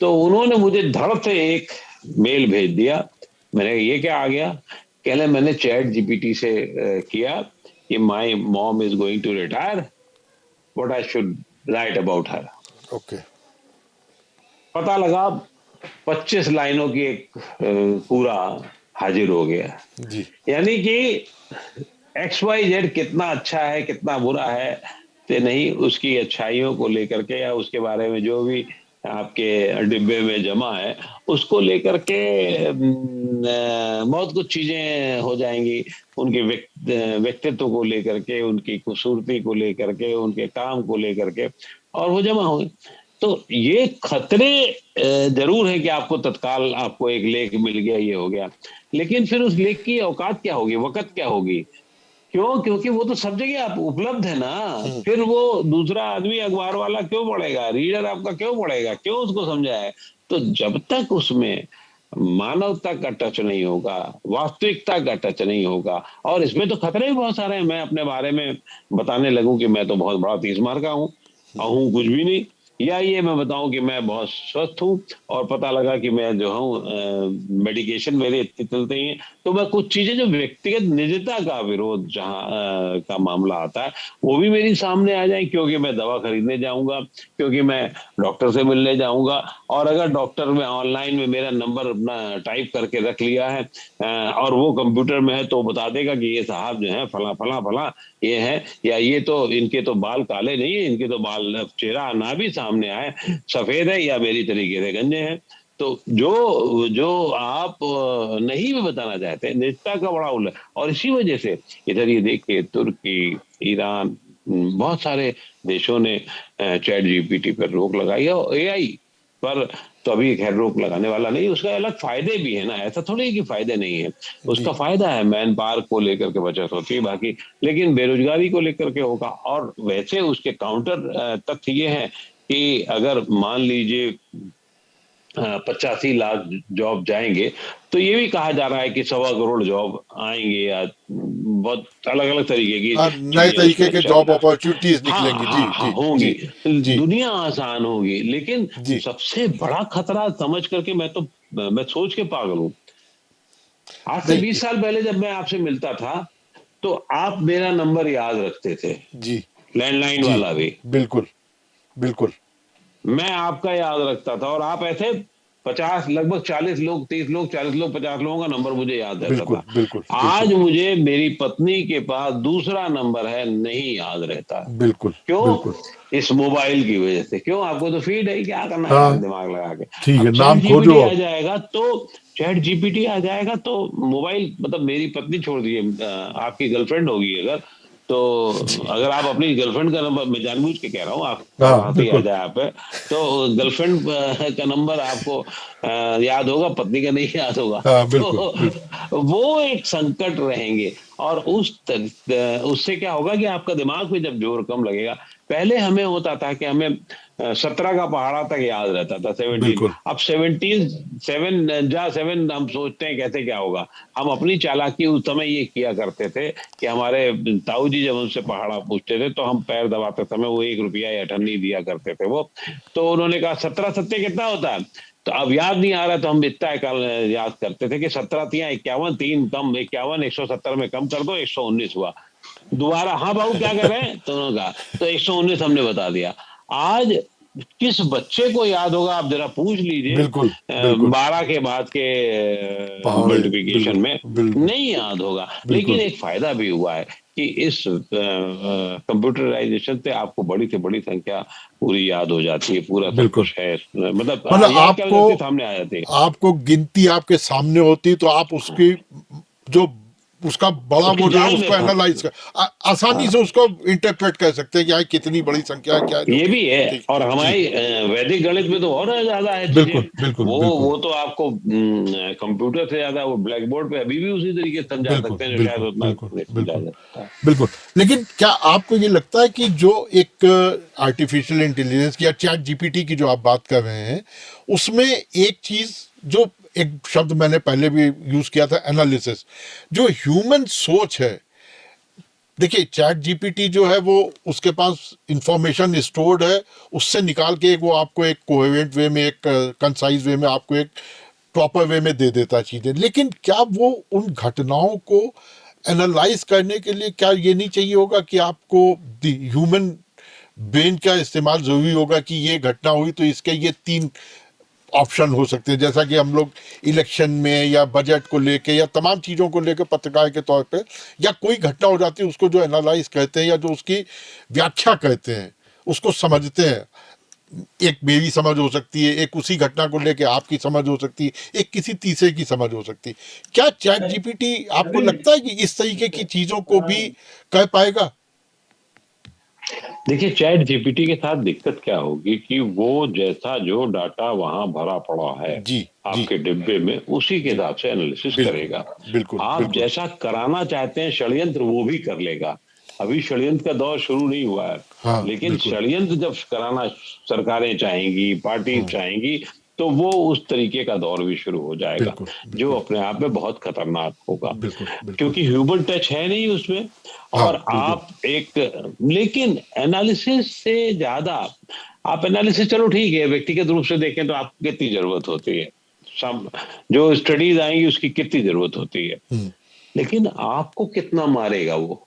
तो उन्होंने मुझे धड़ से एक मेल भेज दिया। मैंने कहा, ये क्या आ गया? कह रहे, मैंने चैट जीपीटी से किया कि my mom is going to retire, what I should write about her. Okay. पता लगा 25 लाइनों की एक पूरा हाजिर हो गया। जी यानी कि एक्स वाई जेड कितना अच्छा है कितना बुरा है, ते नहीं, उसकी अच्छाइयों को लेकर के या उसके बारे में जो भी आपके डिब्बे में जमा है उसको लेकर के बहुत कुछ चीजें हो जाएंगी। उनके व्यक्तित्व को लेकर के, उनकी खूबसूरती को लेकर के, उनके काम को लेकर के, और वो जमा होंगे। तो ये खतरे जरूर है कि आपको तत्काल आपको एक लेख मिल गया, ये हो गया, लेकिन फिर उस लेख की औकात क्या होगी, वक़्त क्या होगी? क्यों? क्योंकि वो तो सब जगह आप उपलब्ध है ना। हम्म, फिर वो दूसरा आदमी अखबार वाला क्यों पढ़ेगा, रीडर आपका क्यों पढ़ेगा, क्यों उसको समझाए? तो जब तक उसमें मानवता का टच नहीं होगा, वास्तविकता का टच नहीं होगा, और इसमें तो खतरे भी बहुत सारे हैं। मैं अपने बारे में बताने लगूं कि मैं तो बहुत बड़ा तीस मार का हूं, और हूं कुछ भी नहीं, या ये मैं बताऊं कि मैं बहुत स्वस्थ हूं, और पता लगा कि मैं जो हूं मेडिकेशन मेरे इतने चलते ही हैं। तो मैं कुछ चीजें जो व्यक्तिगत निजता का विरोध जहां का मामला आता है, वो भी मेरी सामने आ जाए, क्योंकि मैं दवा खरीदने जाऊंगा, क्योंकि मैं डॉक्टर से मिलने जाऊंगा, और अगर डॉक्टर में ऑनलाइन में मेरा नंबर अपना टाइप करके रख लिया है और वो कंप्यूटर में है, तो बता देगा कि ये साहब जो है फला फला फला ये है, या ये तो इनके तो बाल काले नहीं है, इनके तो बाल, चेहरा ना भी सामने आए, सफेद है, या मेरी तरीके से गंजे हैं। तो जो जो आप नहीं भी बताना चाहते, निजता का बड़ा उल्लंघन, और इसी वजह से इधर ये देखिए तुर्की, ईरान, बहुत सारे देशों ने चैट जीपीटी पर रोक लगाई है, और एआई पर तो अभी खैर रोक लगाने वाला नहीं, उसका अलग फायदे भी है ना, ऐसा थोड़ी है कि फायदे नहीं है। जी उसका फायदा है, मैन पावर को लेकर के बचत होती है बाकी, लेकिन बेरोजगारी को लेकर के होगा। और वैसे उसके काउंटर तथ्य ये है कि अगर मान लीजिए 85 लाख जॉब जाएंगे, तो ये भी कहा जा रहा है कि 1.25 करोड़ जॉब आएंगे, या बहुत अलग अलग तरीके की हाँ, नए चीजें तरीके उसमें के चल, जॉब अपॉर्चुनिटीज हाँ निकलेंगी। जी हाँ हाँ जी होंगी, जी जी दुनिया आसान होगी। लेकिन जी। सबसे बड़ा खतरा समझ करके मैं सोच के पागल हूं। आज से नहीं 20 साल पहले जब मैं आपसे मिलता था, तो आप मेरा नंबर याद रखते थे, जी लैंडलाइन जी वाला भी बिल्कुल बिल्कुल मैं आपका याद रखता था, और आप ऐसे 50, लगभग 40 लोग, 30 लोग, 40 लोग, 50 लोगों का नंबर मुझे याद रहता बिल्कुल था। बिल्कुल बिल्कुल आज मुझे मेरी पत्नी के पास दूसरा नंबर है, नहीं याद रहता। बिल्कुल क्यों? बिल्कुल। इस मोबाइल की वजह से। क्यों? आपको तो फीड है, क्या करना है हाँ दिमाग लगा के। ठीक अब है, चैट नाम खोजो जीपीटी आ अब। जाएगा तो चैट जीपीटी आ जाएगा तो मोबाइल, मतलब मेरी पत्नी छोड़ दीजिए, आपकी गर्लफ्रेंड होगी अगर, तो जी अगर आप अपनी गर्लफ्रेंड का नंबर, मैं जानबूझ के कह रहा हूँ, आप हाँ थोड़ा हंसी आ बिल्कुल। जाए आप पे, तो गर्लफ्रेंड का नंबर आपको याद होगा, पत्नी का नहीं याद होगा। हाँ बिल्कुल बिल्कुल। तो वो एक संकट रहेंगे, और उससे क्या होगा कि आपका दिमाग पे जब जोर कम लगेगा। पहले हमें होता था कि हमें 17 का पहाड़ा तक याद रहता था, 17। बिल्कुल अब 17, 7 हम सोचते हैं कैसे क्या होगा। हम अपनी चालाकी उस समय ये किया करते थे कि हमारे ताऊ जी जब हमसे पहाड़ा पूछते थे, तो हम पैर दबाते समय वो 1 रुपया या अठन्नी दिया करते थे वो। तो उन्होंने कहा 17 सत्ते कितना होता है? तो अब याद नहीं आ रहा, तो हम इतना कल याद करते थे कि 17 तिया 51, 3 कम 51, 170 में कम कर दो, 119 हुआ। दोबारा, हाँ बाबू क्या कह रहे हैं, तो उन्होंने कहा, तो 119 हमने बता दिया। आज किस बच्चे को याद होगा, आप जरा पूछ लीजिए, बिल्कुल बिल्कुल 12 के बाद के पहाड़े, मल्टीप्लिकेशन बिल्कुल में बिल्कुल नहीं याद होगा। लेकिन बिल्कुल एक फायदा भी हुआ है कि इस कंप्यूटराइजेशन से आपको बड़ी से बड़ी संख्या पूरी याद हो जाती है, पूरा सब बिल्कुल। कुछ है, मतलब मतलब याद क्या हो जाती है, सामने आ जाती है। आपको गिनती आपके सामने होती तो आप उसकी जो उसका बड़ा उसकी वो जो है जान में उसको एनालाइज कर आसानी से उसको इंटरप्रेट कर सकते हैं कि यहाँ कितनी बड़ी संख्या है, क्या है, जो ये भी। भी है। ठीक। और जी। हमारी वैदिक गणित में तो और ज्यादा है चीजें। बिल्कुल बिल्कुल वो बिल्कुल वो तो आपको कंप्यूटर से ज्यादा वो ब्लैक बोर्ड पे अभी भी उसी तरीके से समझा बिल्कुल सकते हैं, जो शायद बिल्कुल उतना बिल्कुल नहीं समझा बिल्कुल सकता है। बिल्कुल। लेकिन क्या आपको ये लगता है कि जो एक आर्टिफिशियल इंटेलिजेंस की या चैट जीपीटी की जो आप बात कर रहे हैं, उसमें एक चीज जो एक शब्द मैंने पहले भी यूज किया था, एनालिसिस, जो ह्यूमन सोच है। देखिए चैट जीपीटी जो है वो उसके पास इंफॉर्मेशन स्टोर्ड है, उससे निकाल के वो आपको एक कोहेरेंट वे में, एक कंसाइज वे में, आपको एक प्रॉपर वे में दे देता है चीज़ें। लेकिन क्या वो उन घटनाओं को एनालाइज करने के लिए क्या ये नहीं चाहिए होगा कि आपको ह्यूमन ब्रेन का इस्तेमाल ज़रूरी होगा कि ये घटना हुई तो इसके ये 3 ऑप्शन हो सकते हैं, जैसा कि हम लोग इलेक्शन में या बजट को लेके या तमाम चीज़ों को लेकर पत्रकार के तौर पे, या कोई घटना हो जाती है उसको जो एनालाइज करते हैं या जो उसकी व्याख्या करते हैं, उसको समझते हैं। एक मेरी समझ हो सकती है, एक उसी घटना को लेके आपकी समझ हो सकती है, एक किसी तीसरे की समझ हो सकती है। क्या चैट जीपीटी आपको लगता है कि इस तरीके की चीज़ों को भी कर पाएगा? देखिए, चैट जीपीटी के साथ दिक्कत क्या होगी कि वो जैसा जो डाटा वहां भरा पड़ा है जी। जी। आपके डिब्बे में, उसी के जी। हिसाब से एनालिसिस बिल्कुल करेगा। बिल्कुल आप बिल्कुल जैसा कराना चाहते हैं षड्यंत्र, वो भी कर लेगा। अभी षड्यंत्र का दौर शुरू नहीं हुआ है, हाँ लेकिन बिल्कुल। षड्यंत्र जब कराना सरकारें चाहेंगी, पार्टी हाँ चाहेंगी, तो वो उस तरीके का दौर भी शुरू हो जाएगा, बिल्कुल जो बिल्कुल अपने आप में बहुत खतरनाक होगा, बिल्कुल बिल्कुल। क्योंकि ह्यूमन टच है नहीं उसमें। हाँ और बिल्कुल आप एक, लेकिन एनालिसिस से ज्यादा, आप एनालिसिस चलो ठीक है, व्यक्तिगत रूप से देखें तो आपको कितनी जरूरत होती है, सब जो स्टडीज आएंगी उसकी कितनी जरूरत होती है, हम्म लेकिन आपको कितना मारेगा वो,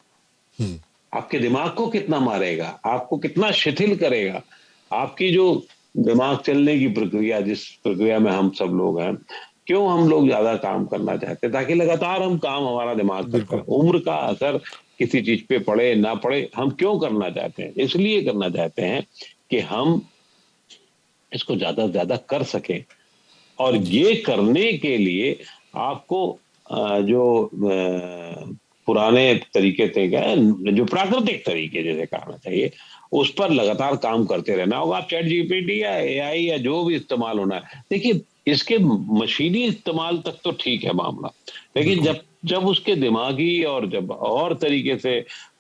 हम्म आपके दिमाग को कितना मारेगा, आपको कितना शिथिल करेगा, आपकी जो दिमाग चलने की प्रक्रिया, जिस प्रक्रिया में हम सब लोग हैं, क्यों हम लोग ज्यादा काम करना चाहते हैं, ताकि लगातार हम काम, हमारा दिमाग करता है। बिल्कुल उम्र का असर किसी चीज पे पड़े ना पड़े, हम क्यों करना चाहते हैं, इसलिए करना चाहते हैं कि हम इसको ज्यादा से ज्यादा कर सकें। और जी। ये करने के लिए आपको जो पुराने तरीके थे, क्या जो प्राकृतिक तरीके जैसे कहना चाहिए, उस पर लगातार काम करते रहना होगा। आप चैट जीपीटी या एआई या जो भी इस्तेमाल होना है, देखिए इसके मशीनी इस्तेमाल तक तो ठीक है मामला, लेकिन बिल्कुल जब जब उसके दिमागी और जब और तरीके से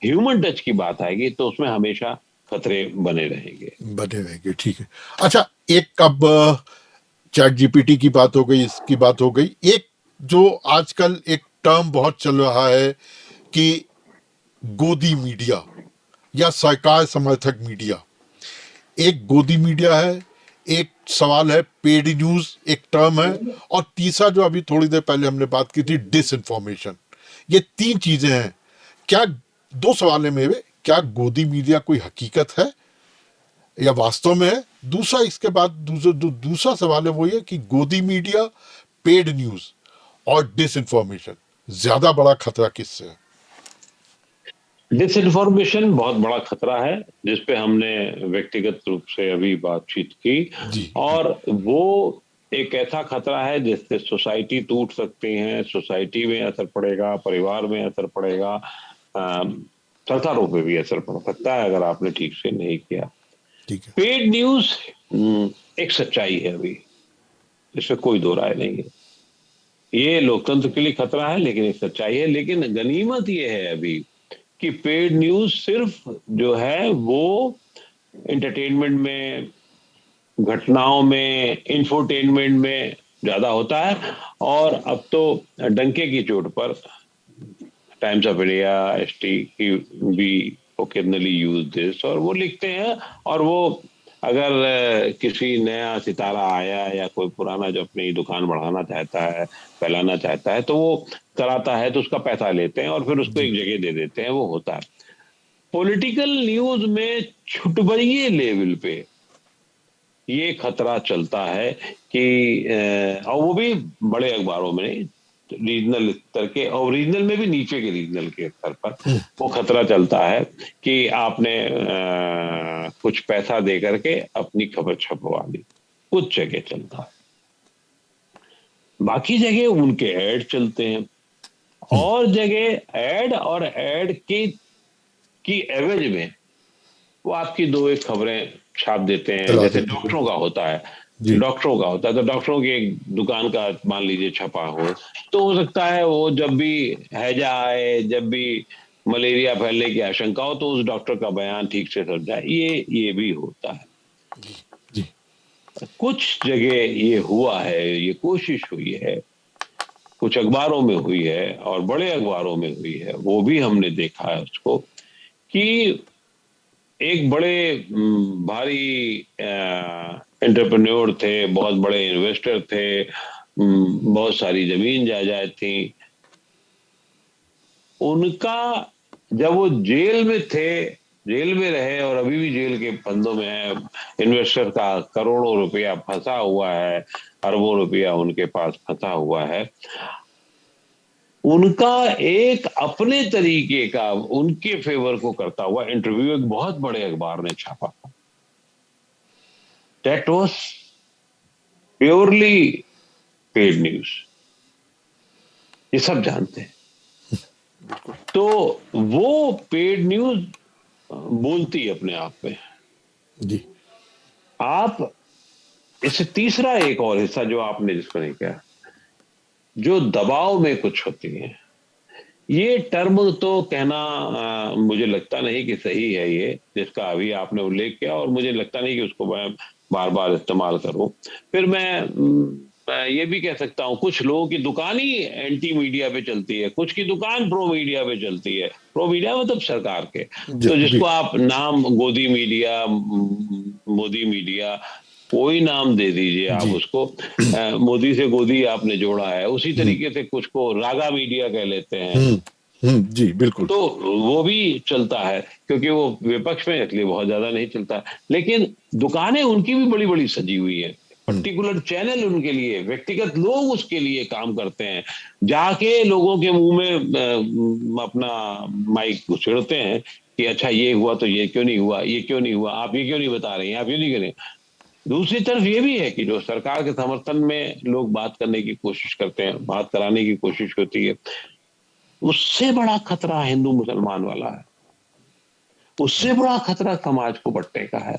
ह्यूमन टच की बात आएगी, तो उसमें हमेशा खतरे बने रहेंगे। बने रहेंगे। ठीक है। अच्छा, एक अब चैट जीपीटी की बात हो गई, इसकी बात हो गई, एक जो आजकल एक टर्म बहुत चल रहा है कि गोदी मीडिया या सरकार समर्थक मीडिया। एक गोदी मीडिया है, एक सवाल है पेड न्यूज, एक टर्म है, और तीसरा जो अभी थोड़ी देर पहले हमने बात की थी, डिस इन्फॉर्मेशन। ये 3 चीजें हैं। क्या, 2 सवाल है मेरे, क्या गोदी मीडिया कोई हकीकत है या वास्तव में है? दूसरा, इसके बाद दूसरा सवाल है वो ये कि गोदी मीडिया, पेड न्यूज और डिस इन्फॉर्मेशन, ज्यादा बड़ा खतरा किससे है? डिसइंफॉर्मेशन बहुत बड़ा खतरा है, जिसपे हमने व्यक्तिगत रूप से अभी बातचीत की। जी। जी। और वो एक ऐसा खतरा है जिससे सोसाइटी टूट सकती है, सोसाइटी में असर पड़ेगा, परिवार में असर पड़ेगा, अम, सरकारों पे भी असर पड़ सकता है अगर आपने ठीक से नहीं किया। ठीक है। पेड न्यूज एक सच्चाई है अभी, इसमें कोई दो राय नहीं है। ये लोकतंत्र के लिए खतरा है, लेकिन एक सच्चाई है। लेकिन गनीमत ये है अभी कि पेड न्यूज सिर्फ जो है वो एंटरटेनमेंट में, घटनाओं में, इंफोटेनमेंट में ज्यादा होता है। और अब तो डंके की चोट पर टाइम्स ऑफ इंडिया, एसटी की भी ओकेजनली यूज दिस, और वो लिखते हैं, और वो अगर किसी नया सितारा आया या कोई पुराना जो अपनी दुकान बढ़ाना चाहता है, फैलाना चाहता है, तो वो कराता है, तो उसका पैसा लेते हैं और फिर उसको जी एक जगह दे देते हैं, वो होता है। पॉलिटिकल न्यूज में छुटभइये लेवल पे ये खतरा चलता है कि और वो भी बड़े अखबारों में नहीं, रीजनल स्तर के, और रीजनल में भी नीचे के रीजनल के स्तर पर वो खतरा चलता है कि आपने कुछ पैसा दे करके अपनी खबर छपवा ली। कुछ जगह चलता है, बाकी जगह उनके ऐड चलते हैं, और जगह ऐड और ऐड की एवज में वो आपकी दो एक खबरें छाप देते हैं। चला जैसे देते हैं, डॉक्टरों बिल्कुल। का होता है, जी डॉक्टरों का होता है तो डॉक्टरों की एक दुकान का मान लीजिए छपा हो, तो हो सकता है वो जब भी हैजा आए, जब भी मलेरिया फैलने की आशंका हो, तो उस डॉक्टर का बयान ठीक से सर जाए। ये भी होता है। जी जी कुछ जगह ये हुआ है, ये कोशिश हुई है, कुछ अखबारों में हुई है और बड़े अखबारों में हुई है, वो भी हमने देखा है उसको, कि एक बड़े भारी एंटरप्रेन्योर थे, बहुत बड़े इन्वेस्टर थे, बहुत सारी जमीन जायदाद थी उनका। जब वो जेल में थे, जेल में रहे और अभी भी जेल के फंदों में है, इन्वेस्टर का करोड़ों रुपया फंसा हुआ है, अरबों रुपया उनके पास फंसा हुआ है, उनका एक अपने तरीके का उनके फेवर को करता हुआ इंटरव्यू एक बहुत बड़े अखबार ने छापा था। That was purely paid news, ये सब जानते हैं। तो वो पेड न्यूज बोलती है अपने आप में। जी आप इससे तीसरा एक और हिस्सा जो आपने जिसको नहीं किया, जो दबाव में कुछ होती है, ये टर्म तो कहना मुझे लगता नहीं कि सही है, ये जिसका अभी आपने उल्लेख किया, और मुझे लगता नहीं कि उसको मैं बार बार इस्तेमाल करूं। फिर मैं ये भी कह सकता हूं, कुछ लोगों की दुकान ही एंटी मीडिया पे चलती है, कुछ की दुकान प्रो मीडिया पे चलती है। प्रो मीडिया मतलब सरकार के, जी तो जी जिसको आप नाम गोदी मीडिया, मोदी मीडिया, कोई नाम दे दीजिए आप जी उसको, मोदी से गोदी आपने जोड़ा है, उसी हम्म तरीके से कुछ को रागा मीडिया कह लेते हैं, हम्म जी बिल्कुल। तो वो भी चलता है, क्योंकि वो विपक्ष में, इसलिए बहुत ज्यादा नहीं चलता। लेकिन दुकानें उनकी भी बड़ी बड़ी सजी हुई है, हम्म पर्टिकुलर चैनल उनके लिए, व्यक्तिगत लोग उसके लिए काम करते हैं, जाके लोगों के मुंह में अपना माइक उछेड़ते हैं कि अच्छा ये हुआ तो ये क्यों नहीं हुआ, ये क्यों नहीं हुआ, आप ये क्यों नहीं बता रहे हैं, आप ये नहीं करें। दूसरी तरफ ये भी है कि जो सरकार के समर्थन में लोग बात करने की कोशिश करते हैं, बात कराने की कोशिश होती है, उससे बड़ा खतरा हिंदू मुसलमान वाला है, उससे बड़ा खतरा समाज को बंटने का है।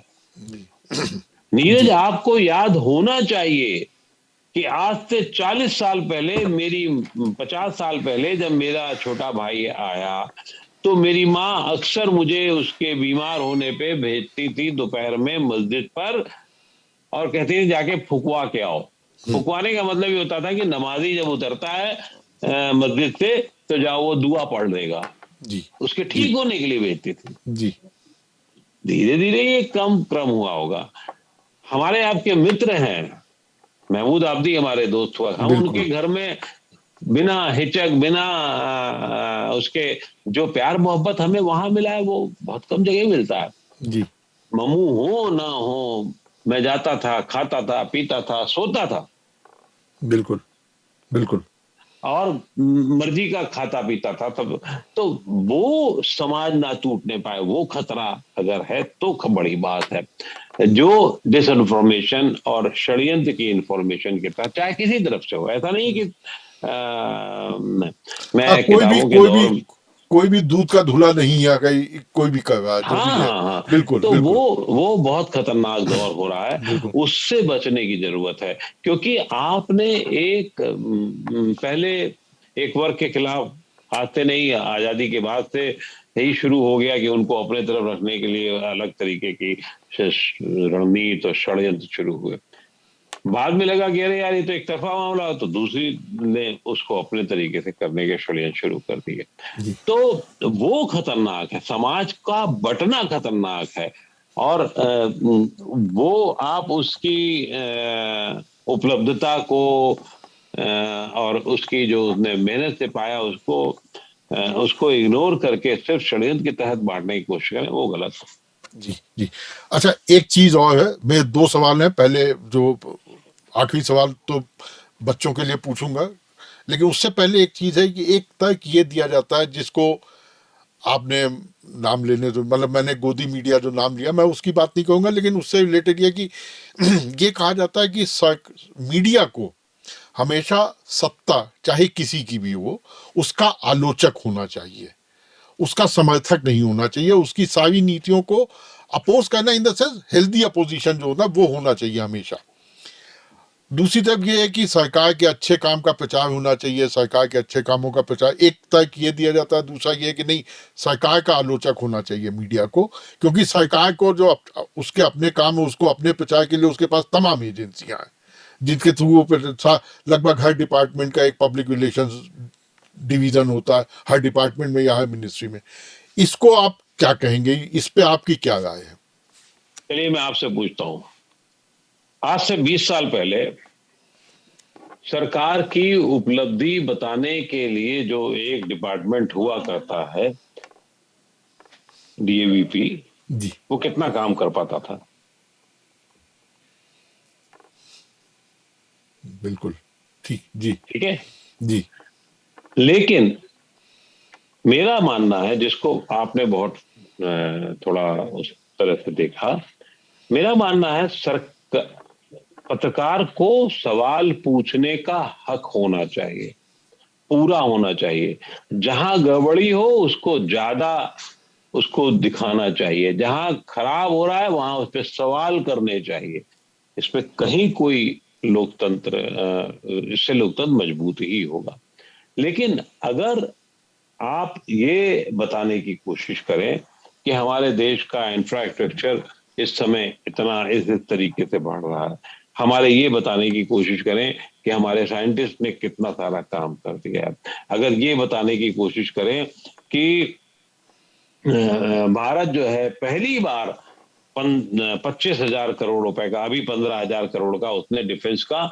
नीरज, जी आपको याद होना चाहिए कि आज से 40 साल पहले, मेरी 50 साल पहले जब मेरा छोटा भाई आया, तो मेरी माँ अक्सर मुझे उसके बीमार होने पे भेजती थी दोपहर में मस्जिद पर, और कहती थी जाके फुकवा के आओ। हम्म फुकवाने का मतलब ये होता था कि नमाजी जब उतरता है मस्जिद से, तो जाओ वो दुआ पढ़ देगा, जी उसके जी ठीक होने के लिए भेजती थी। जी धीरे धीरे ये कम क्रम हुआ होगा। हमारे आपके मित्र हैं, महमूद आब्दी हमारे दोस्त हुआ, हम उनके बिल्कुल। घर में बिना हिचक, बिना उसके, जो प्यार मोहब्बत हमें वहां मिला है वो बहुत कम जगह मिलता है। जी ममू हो ना हो, मैं जाता था, खाता था, पीता था, सोता था, बिल्कुल बिल्कुल। और मर्जी का खाता पीता था तब। तो वो समाज ना टूटने पाए, वो खतरा अगर है तो बड़ी बात है। जो डिसइंफॉर्मेशन और षड्यंत्र की इंफॉर्मेशन के तहत, चाहे किसी तरफ से हो, ऐसा नहीं कि हाँ, मैं किताबों के दौर। कोई भी दूध का धुला नहीं है, कहीं कोई भी कर जो हाँ भी है। हाँ हाँ, बिल्कुल तो बिल्कुल वो बहुत खतरनाक दौर हो रहा है, बिल्कुल। उससे बचने की जरूरत है। क्योंकि आपने एक पहले एक वर्ग के खिलाफ, आज से नहीं, आजादी के बाद से यही शुरू हो गया कि उनको अपने तरफ रखने के लिए अलग तरीके की रणनीति और षड्यंत्र शुरू हुए। बाद में लगा कि अरे यार ये तो एक तरफा मामला हो, तो दूसरी ने उसको अपने तरीके से करने के षड्यंत्र शुरू कर दिए। जी तो वो खतरनाक है, समाज का बंटना खतरनाक है। और वो आप उसकी उपलब्धता को और उसकी जो उसने मेहनत से पाया उसको इग्नोर करके सिर्फ षड्यंत्र के तहत बांटने की कोशिश करें, वो गलत है। जी जी। अच्छा, एक चीज और है, मेरे दो सवाल हैं। पहले जो आखिरी सवाल तो बच्चों के लिए पूछूंगा, लेकिन उससे पहले एक चीज है कि एक तर्क ये दिया जाता है जिसको आपने नाम लेने तो मतलब मैंने गोदी मीडिया जो नाम लिया मैं उसकी बात नहीं कहूंगा, लेकिन उससे रिलेटेड ये कि ये कहा जाता है कि मीडिया को हमेशा सत्ता चाहे किसी की भी हो उसका आलोचक होना चाहिए, उसका समर्थक नहीं होना चाहिए, उसकी सारी नीतियों को अपोज करना, in the sense healthy opposition जो होता है वो होना चाहिए हमेशा। दूसरी तरफ ये है कि सरकार के अच्छे काम का प्रचार होना चाहिए, सरकार के अच्छे कामों का प्रचार एक तक ये दिया जाता है। दूसरा ये है कि नहीं, सरकार का आलोचक होना चाहिए मीडिया को, क्योंकि सरकार को जो उसके अपने काम है उसको अपने प्रचार के लिए उसके पास तमाम एजेंसियां हैं जिनके थ्रू वो लगभग हर डिपार्टमेंट का एक पब्लिक रिलेशंस डिवीजन होता है हर डिपार्टमेंट में या हर मिनिस्ट्री में। इसको आप क्या कहेंगे, इस पे आपकी क्या राय है? चलिए मैं आपसे पूछता हूं, आज से 20 साल पहले सरकार की उपलब्धि बताने के लिए जो एक डिपार्टमेंट हुआ करता है, डीएवीपी, जी वो कितना काम कर पाता था? बिल्कुल ठीक। जी ठीक है। जी लेकिन मेरा मानना है, जिसको आपने बहुत थोड़ा उस तरह से देखा, मेरा मानना है पत्रकार को सवाल पूछने का हक होना चाहिए, पूरा होना चाहिए। जहां गड़बड़ी हो उसको ज्यादा उसको दिखाना चाहिए, जहां खराब हो रहा है वहां उस पर सवाल करने चाहिए। इसमें कहीं कोई लोकतंत्र इससे लोकतंत्र मजबूत ही होगा। लेकिन अगर आप ये बताने की कोशिश करें कि हमारे देश का इंफ्रास्ट्रक्चर इस समय इतना इस तरीके से बढ़ रहा है, हमारे ये बताने की कोशिश करें कि हमारे साइंटिस्ट ने कितना सारा काम कर दिया है, अगर ये बताने की कोशिश करें कि भारत जो है पहली बार 25,000 करोड़ रुपए का, अभी 15,000 करोड़ का उसने डिफेंस का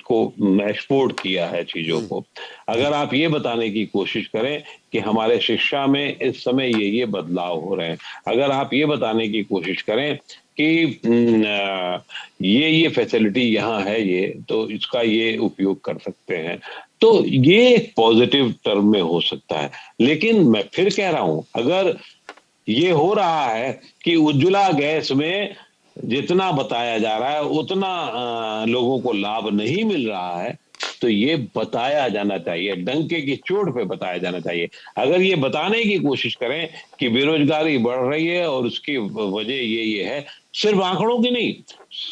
को एक्सपोर्ट किया है चीजों को, अगर आप ये बताने की कोशिश करें कि हमारे शिक्षा में इस समय ये बदलाव हो रहे हैं, अगर आप ये बताने की कोशिश करें कि ये फैसिलिटी यहाँ है, ये तो इसका ये उपयोग कर सकते हैं, तो ये एक पॉजिटिव टर्म में हो सकता है। लेकिन मैं फिर कह रहा हूं, अगर ये हो रहा है कि उज्ज्वला गैस में जितना बताया जा रहा है उतना लोगों को लाभ नहीं मिल रहा है, तो ये बताया जाना चाहिए, डंके की चोट पे बताया जाना चाहिए। अगर ये बताने की कोशिश करें कि बेरोजगारी बढ़ रही है और उसकी वजह ये है, सिर्फ आंकड़ों की नहीं,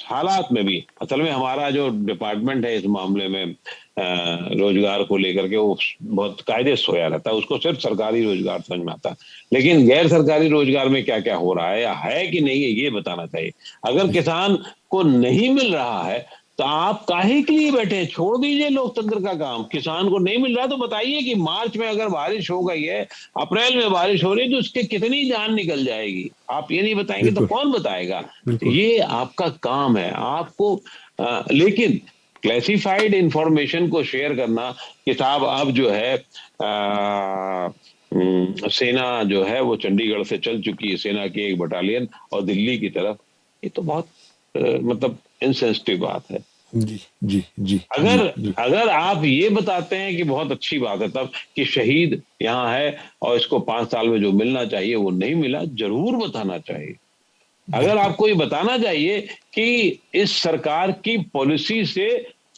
हालात में भी। असल में हमारा जो डिपार्टमेंट है इस मामले में रोजगार को लेकर के, वो बहुत कायदे से सोया रहता है, उसको सिर्फ सरकारी रोजगार समझ में आता है, लेकिन गैर सरकारी रोजगार में क्या क्या हो रहा है या है कि नहीं है ये बताना चाहिए। अगर किसान को नहीं मिल रहा है तो आप काहे के लिए बैठे हैं, छोड़ दीजिए लोकतंत्र का काम। किसान को नहीं मिल रहा तो बताइए कि मार्च में अगर बारिश हो गई है, अप्रैल में बारिश हो रही है, तो उसके कितनी जान निकल जाएगी, आप ये नहीं बताएंगे तो कौन बताएगा? बिल्कुल ये आपका काम है आपको। लेकिन क्लासिफाइड इंफॉर्मेशन को शेयर करना कि साहब अब जो है सेना जो है वो चंडीगढ़ से चल चुकी है, सेना की एक बटालियन, और दिल्ली की तरफ, ये तो बहुत मतलब इनसेंसिटिव बात है। जी जी जी अगर जी जी अगर आप ये बताते हैं कि बहुत अच्छी बात है, तब कि शहीद यहाँ है और इसको 5 साल में जो मिलना चाहिए वो नहीं मिला, जरूर बताना चाहिए। अगर बिल्कुल आपको ये बताना चाहिए कि इस सरकार की पॉलिसी से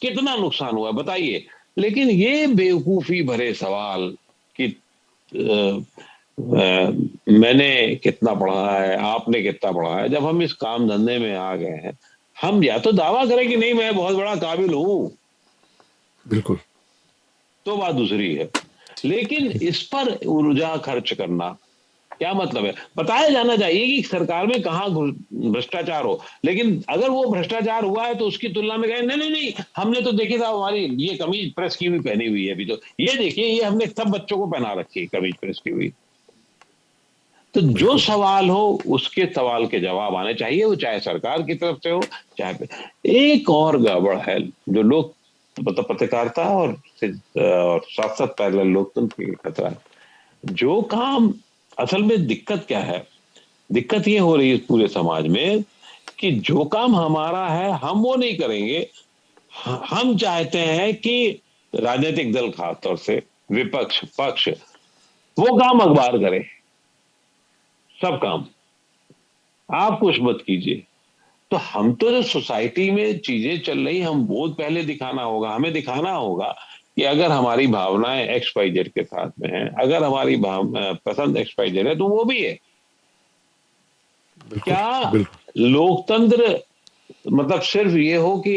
कितना नुकसान हुआ, बताइए। लेकिन ये बेवकूफी भरे सवाल कि मैंने कितना पढ़ा है, आपने कितना पढ़ा है, जब हम इस काम धंधे में आ गए हैं, हम या तो दावा करें कि नहीं मैं बहुत बड़ा काबिल हूं, बिल्कुल तो बात दूसरी है। लेकिन इस पर ऊर्जा खर्च करना क्या मतलब है? बताया जाना चाहिए कि सरकार में कहां भ्रष्टाचार हो, लेकिन अगर वो भ्रष्टाचार हुआ है तो उसकी तुलना में कहें नहीं नहीं नहीं, हमने तो देखी था, हमारी ये कमीज प्रेस की हुई पहनी हुई है, अभी तो ये देखिए, ये हमने सब बच्चों को पहना रखी है कमीज प्रेस की हुई। तो जो बिल्कुल सवाल हो उसके सवाल के जवाब आने चाहिए, वो चाहे सरकार की तरफ से हो चाहे। एक और गड़बड़ है जो लोग मतलब पत्रकारिता और साथ साथ पैरेलल लोकतंत्र की खतरा है। जो काम असल में दिक्कत क्या है, दिक्कत ये हो रही है पूरे समाज में कि जो काम हमारा है हम वो नहीं करेंगे। हम चाहते हैं कि राजनीतिक दल, खासतौर से विपक्ष पक्ष, वो काम अखबार करे, सब काम आप कुछ मत कीजिए। तो हम तो जो सोसाइटी में चीजें चल रही, हम वो पहले दिखाना होगा, हमें दिखाना होगा कि अगर हमारी भावनाएं एक्स वाई जेड के साथ में है, अगर हमारी पसंद एक्स वाई जेड है तो वो भी है। बिल्कुल क्या बिल्कुल। लोकतंत्र मतलब सिर्फ ये हो कि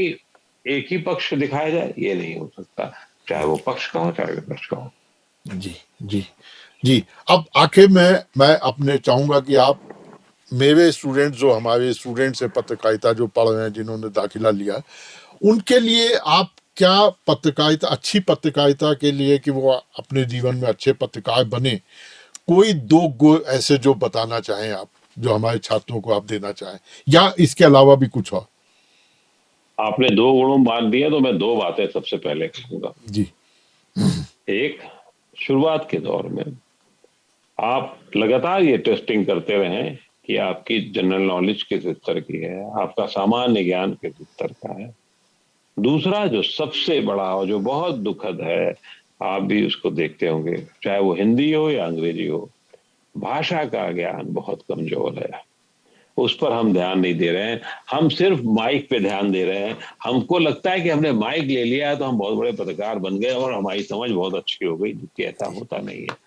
एक ही पक्ष दिखाया जाए? ये नहीं हो सकता, चाहे वो पक्ष का हो चाहे विपक्ष का हो। जी जी जी। अब आखिर में मैं अपने चाहूंगा कि आप मेरे स्टूडेंट, जो हमारे स्टूडेंट्स हैं पत्रकारिता जो पढ़ रहे हैं, जिन्होंने दाखिला लिया है, उनके लिए आप क्या पत्रकारिता, अच्छी पत्रकारिता के लिए कि वो अपने जीवन में अच्छे पत्रकार बने, कोई दो गो ऐसे जो बताना चाहें आप, जो हमारे छात्रों को आप देना चाहें, या इसके अलावा भी कुछ और? आपने दो गुणों बांध दिया तो मैं दो बातें सबसे पहले कहूंगा। जी एक, शुरुआत के दौर में आप लगातार ये टेस्टिंग करते रहें कि आपकी जनरल नॉलेज किस स्तर की है, आपका सामान्य ज्ञान किस स्तर का है। दूसरा जो सबसे बड़ा और जो बहुत दुखद है, आप भी उसको देखते होंगे, चाहे वो हिंदी हो या अंग्रेजी हो, भाषा का ज्ञान बहुत कमजोर है। उस पर हम ध्यान नहीं दे रहे हैं, हम सिर्फ माइक पे ध्यान दे रहे हैं। हमको लगता है कि हमने माइक ले लिया है तो हम बहुत बड़े पत्रकार बन गए और हमारी समझ बहुत अच्छी हो गई, जबकि ऐसा होता नहीं है।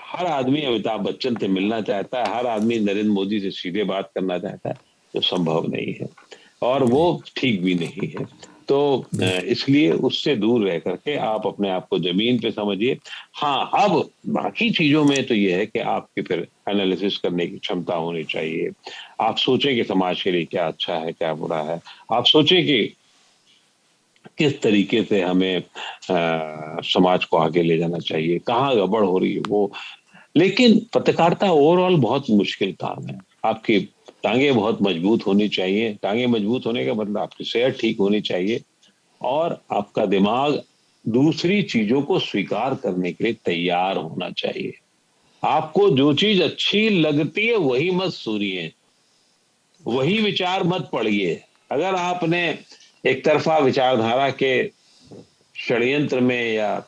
हर आदमी अमिताभ बच्चन से मिलना चाहता है, हर आदमी नरेंद्र मोदी से सीधे बात करना चाहता है, जो संभव नहीं है और वो जी ठीक भी नहीं है। तो जी इसलिए उससे दूर रह करके आप अपने आप को जमीन पे समझिए। हाँ, अब बाकी चीजों में तो ये है कि आपकी फिर एनालिसिस करने की क्षमता होनी चाहिए। आप सोचें कि समाज के लिए क्या अच्छा है क्या बुरा है, आप सोचें कि किस तरीके से हमें समाज को आगे ले जाना चाहिए, कहाँ गड़बड़ हो रही है वो। लेकिन पत्रकारिता ओवरऑल बहुत मुश्किल काम है। आपकी टांगे बहुत मजबूत होनी चाहिए। टांगे मजबूत होने का मतलब आपकी सेहत ठीक होनी चाहिए और आपका दिमाग दूसरी चीजों को स्वीकार करने के लिए तैयार होना चाहिए। आपको जो चीज अच्छी लगती है वही मत सुनिए, वही विचार मत पढ़िए। अगर आपने एक तरफा विचारधारा के षड्यंत्र में या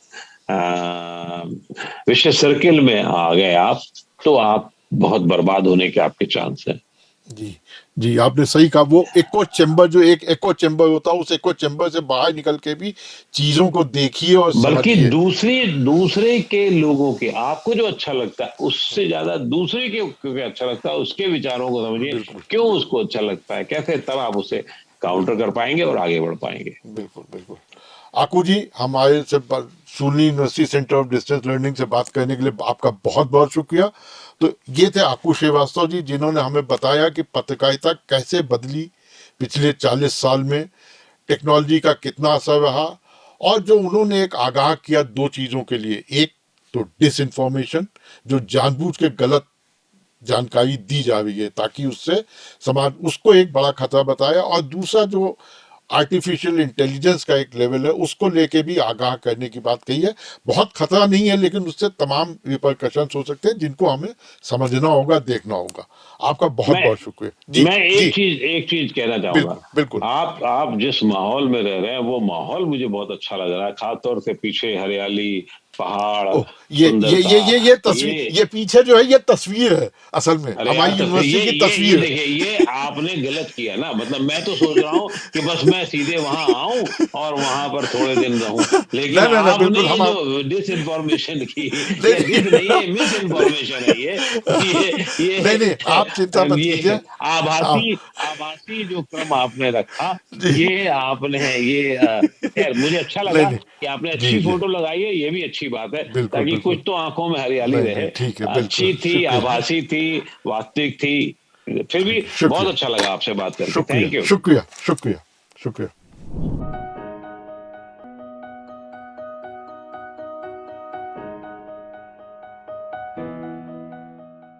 विशेष सर्किल में आ गए आप, तो आप बहुत बर्बाद होने के आपके चांस हैं। जी जी, आपने सही कहा। वो इको चेम्बर, जो एक इको चेम्बर होता है, उस इको चेम्बर से बाहर निकल के भी चीजों को देखिए और बल्कि समझिए। दूसरे के लोगों के, आपको जो अच्छा लगता है उससे ज्यादा दूसरे के क्योंकि अच्छा लगता है उसके विचारों को समझिए, बिल्कुल क्यों उसको अच्छा लगता है, कैसे, तब आप उसे काउंटर बिल्कुल कर पाएंगे और आगे बढ़ पाएंगे। बिल्कुल बिल्कुल। आकू जी, हमारे से सुनी university centre of distance learning से बात करने के लिए आपका बहुत बहुत शुक्रिया। तो ये थे आकू श्रीवास्तव जी, जिन्होंने हमें बताया कि पत्रकारिता कैसे बदली पिछले 40 साल में, टेक्नोलॉजी का कितना असर रहा, और जो उन्होंने एक आगाह किया दो चीज़ों के लिए। एक तो डिसइंफॉर्मेशन, जो जानबूझ के गलत जानकारी दी जा रही है ताकि उससे समाज, उसको एक बड़ा खतरा बताया, और दूसरा जो आर्टिफिशियल इंटेलिजेंस का एक लेवल है, उसको लेके भी आगाह करने की बात कही है। बहुत खतरा नहीं है, लेकिन उससे तमाम रिपरकशंस हो सकते हैं, जिनको हमें समझना होगा, देखना होगा। आपका बहुत मैं बहुत शुक्रिया जी मैं जी। एक चीज कहना चाहूंगा। बिल्कुल बिल्कुल। आप जिस माहौल में रह रहे हैं वो माहौल मुझे बहुत अच्छा लग रहा है, खासतौर से पीछे हरियाली, पहाड़, ओ, सुंदरता। ये तस्वीर, ये ये पीछे जो है, ये तस्वीर है, असल में अरे यार, हमारी तो फिर यूनिवर्सिटी की ये तस्वीर है। देखिए, ये आपने गलत किया ना। मतलब मैं तो सोच रहा हूँ कि बस मैं सीधे वहां आऊं और वहां पर थोड़े दिन रहूं, लेकिन नहीं नहीं नहीं, आपने बिल्कुल ये हम आप जो डिस इन्फॉर्मेशन की, नहीं ये डिस नहीं, नहीं ये मिस इन्फॉर्मेशन है नहीं नहीं, आप चिंता मत कीजिए। ये आप आभासी जो क्रम आपने रखा, जी ये आपने ये खैर मुझे अच्छा नहीं लगा नहीं, कि आपने जी अच्छी जी, फोटो लगाई है, ये भी अच्छी बात है, बिल्कुल ताकि कुछ बिल्कुल। तो आंखों में हरियाली नहीं नहीं, रहे। ठीक है, बिल्कुल, अच्छी थी, शुक्रिया आभासी थी, वास्तविक थी, फिर भी बहुत शुक्रिया अच्छा लगा आपसे बात करके। शुक्रिया थैंक यू। शुक्रिया शुक्रिया शुक्रिया।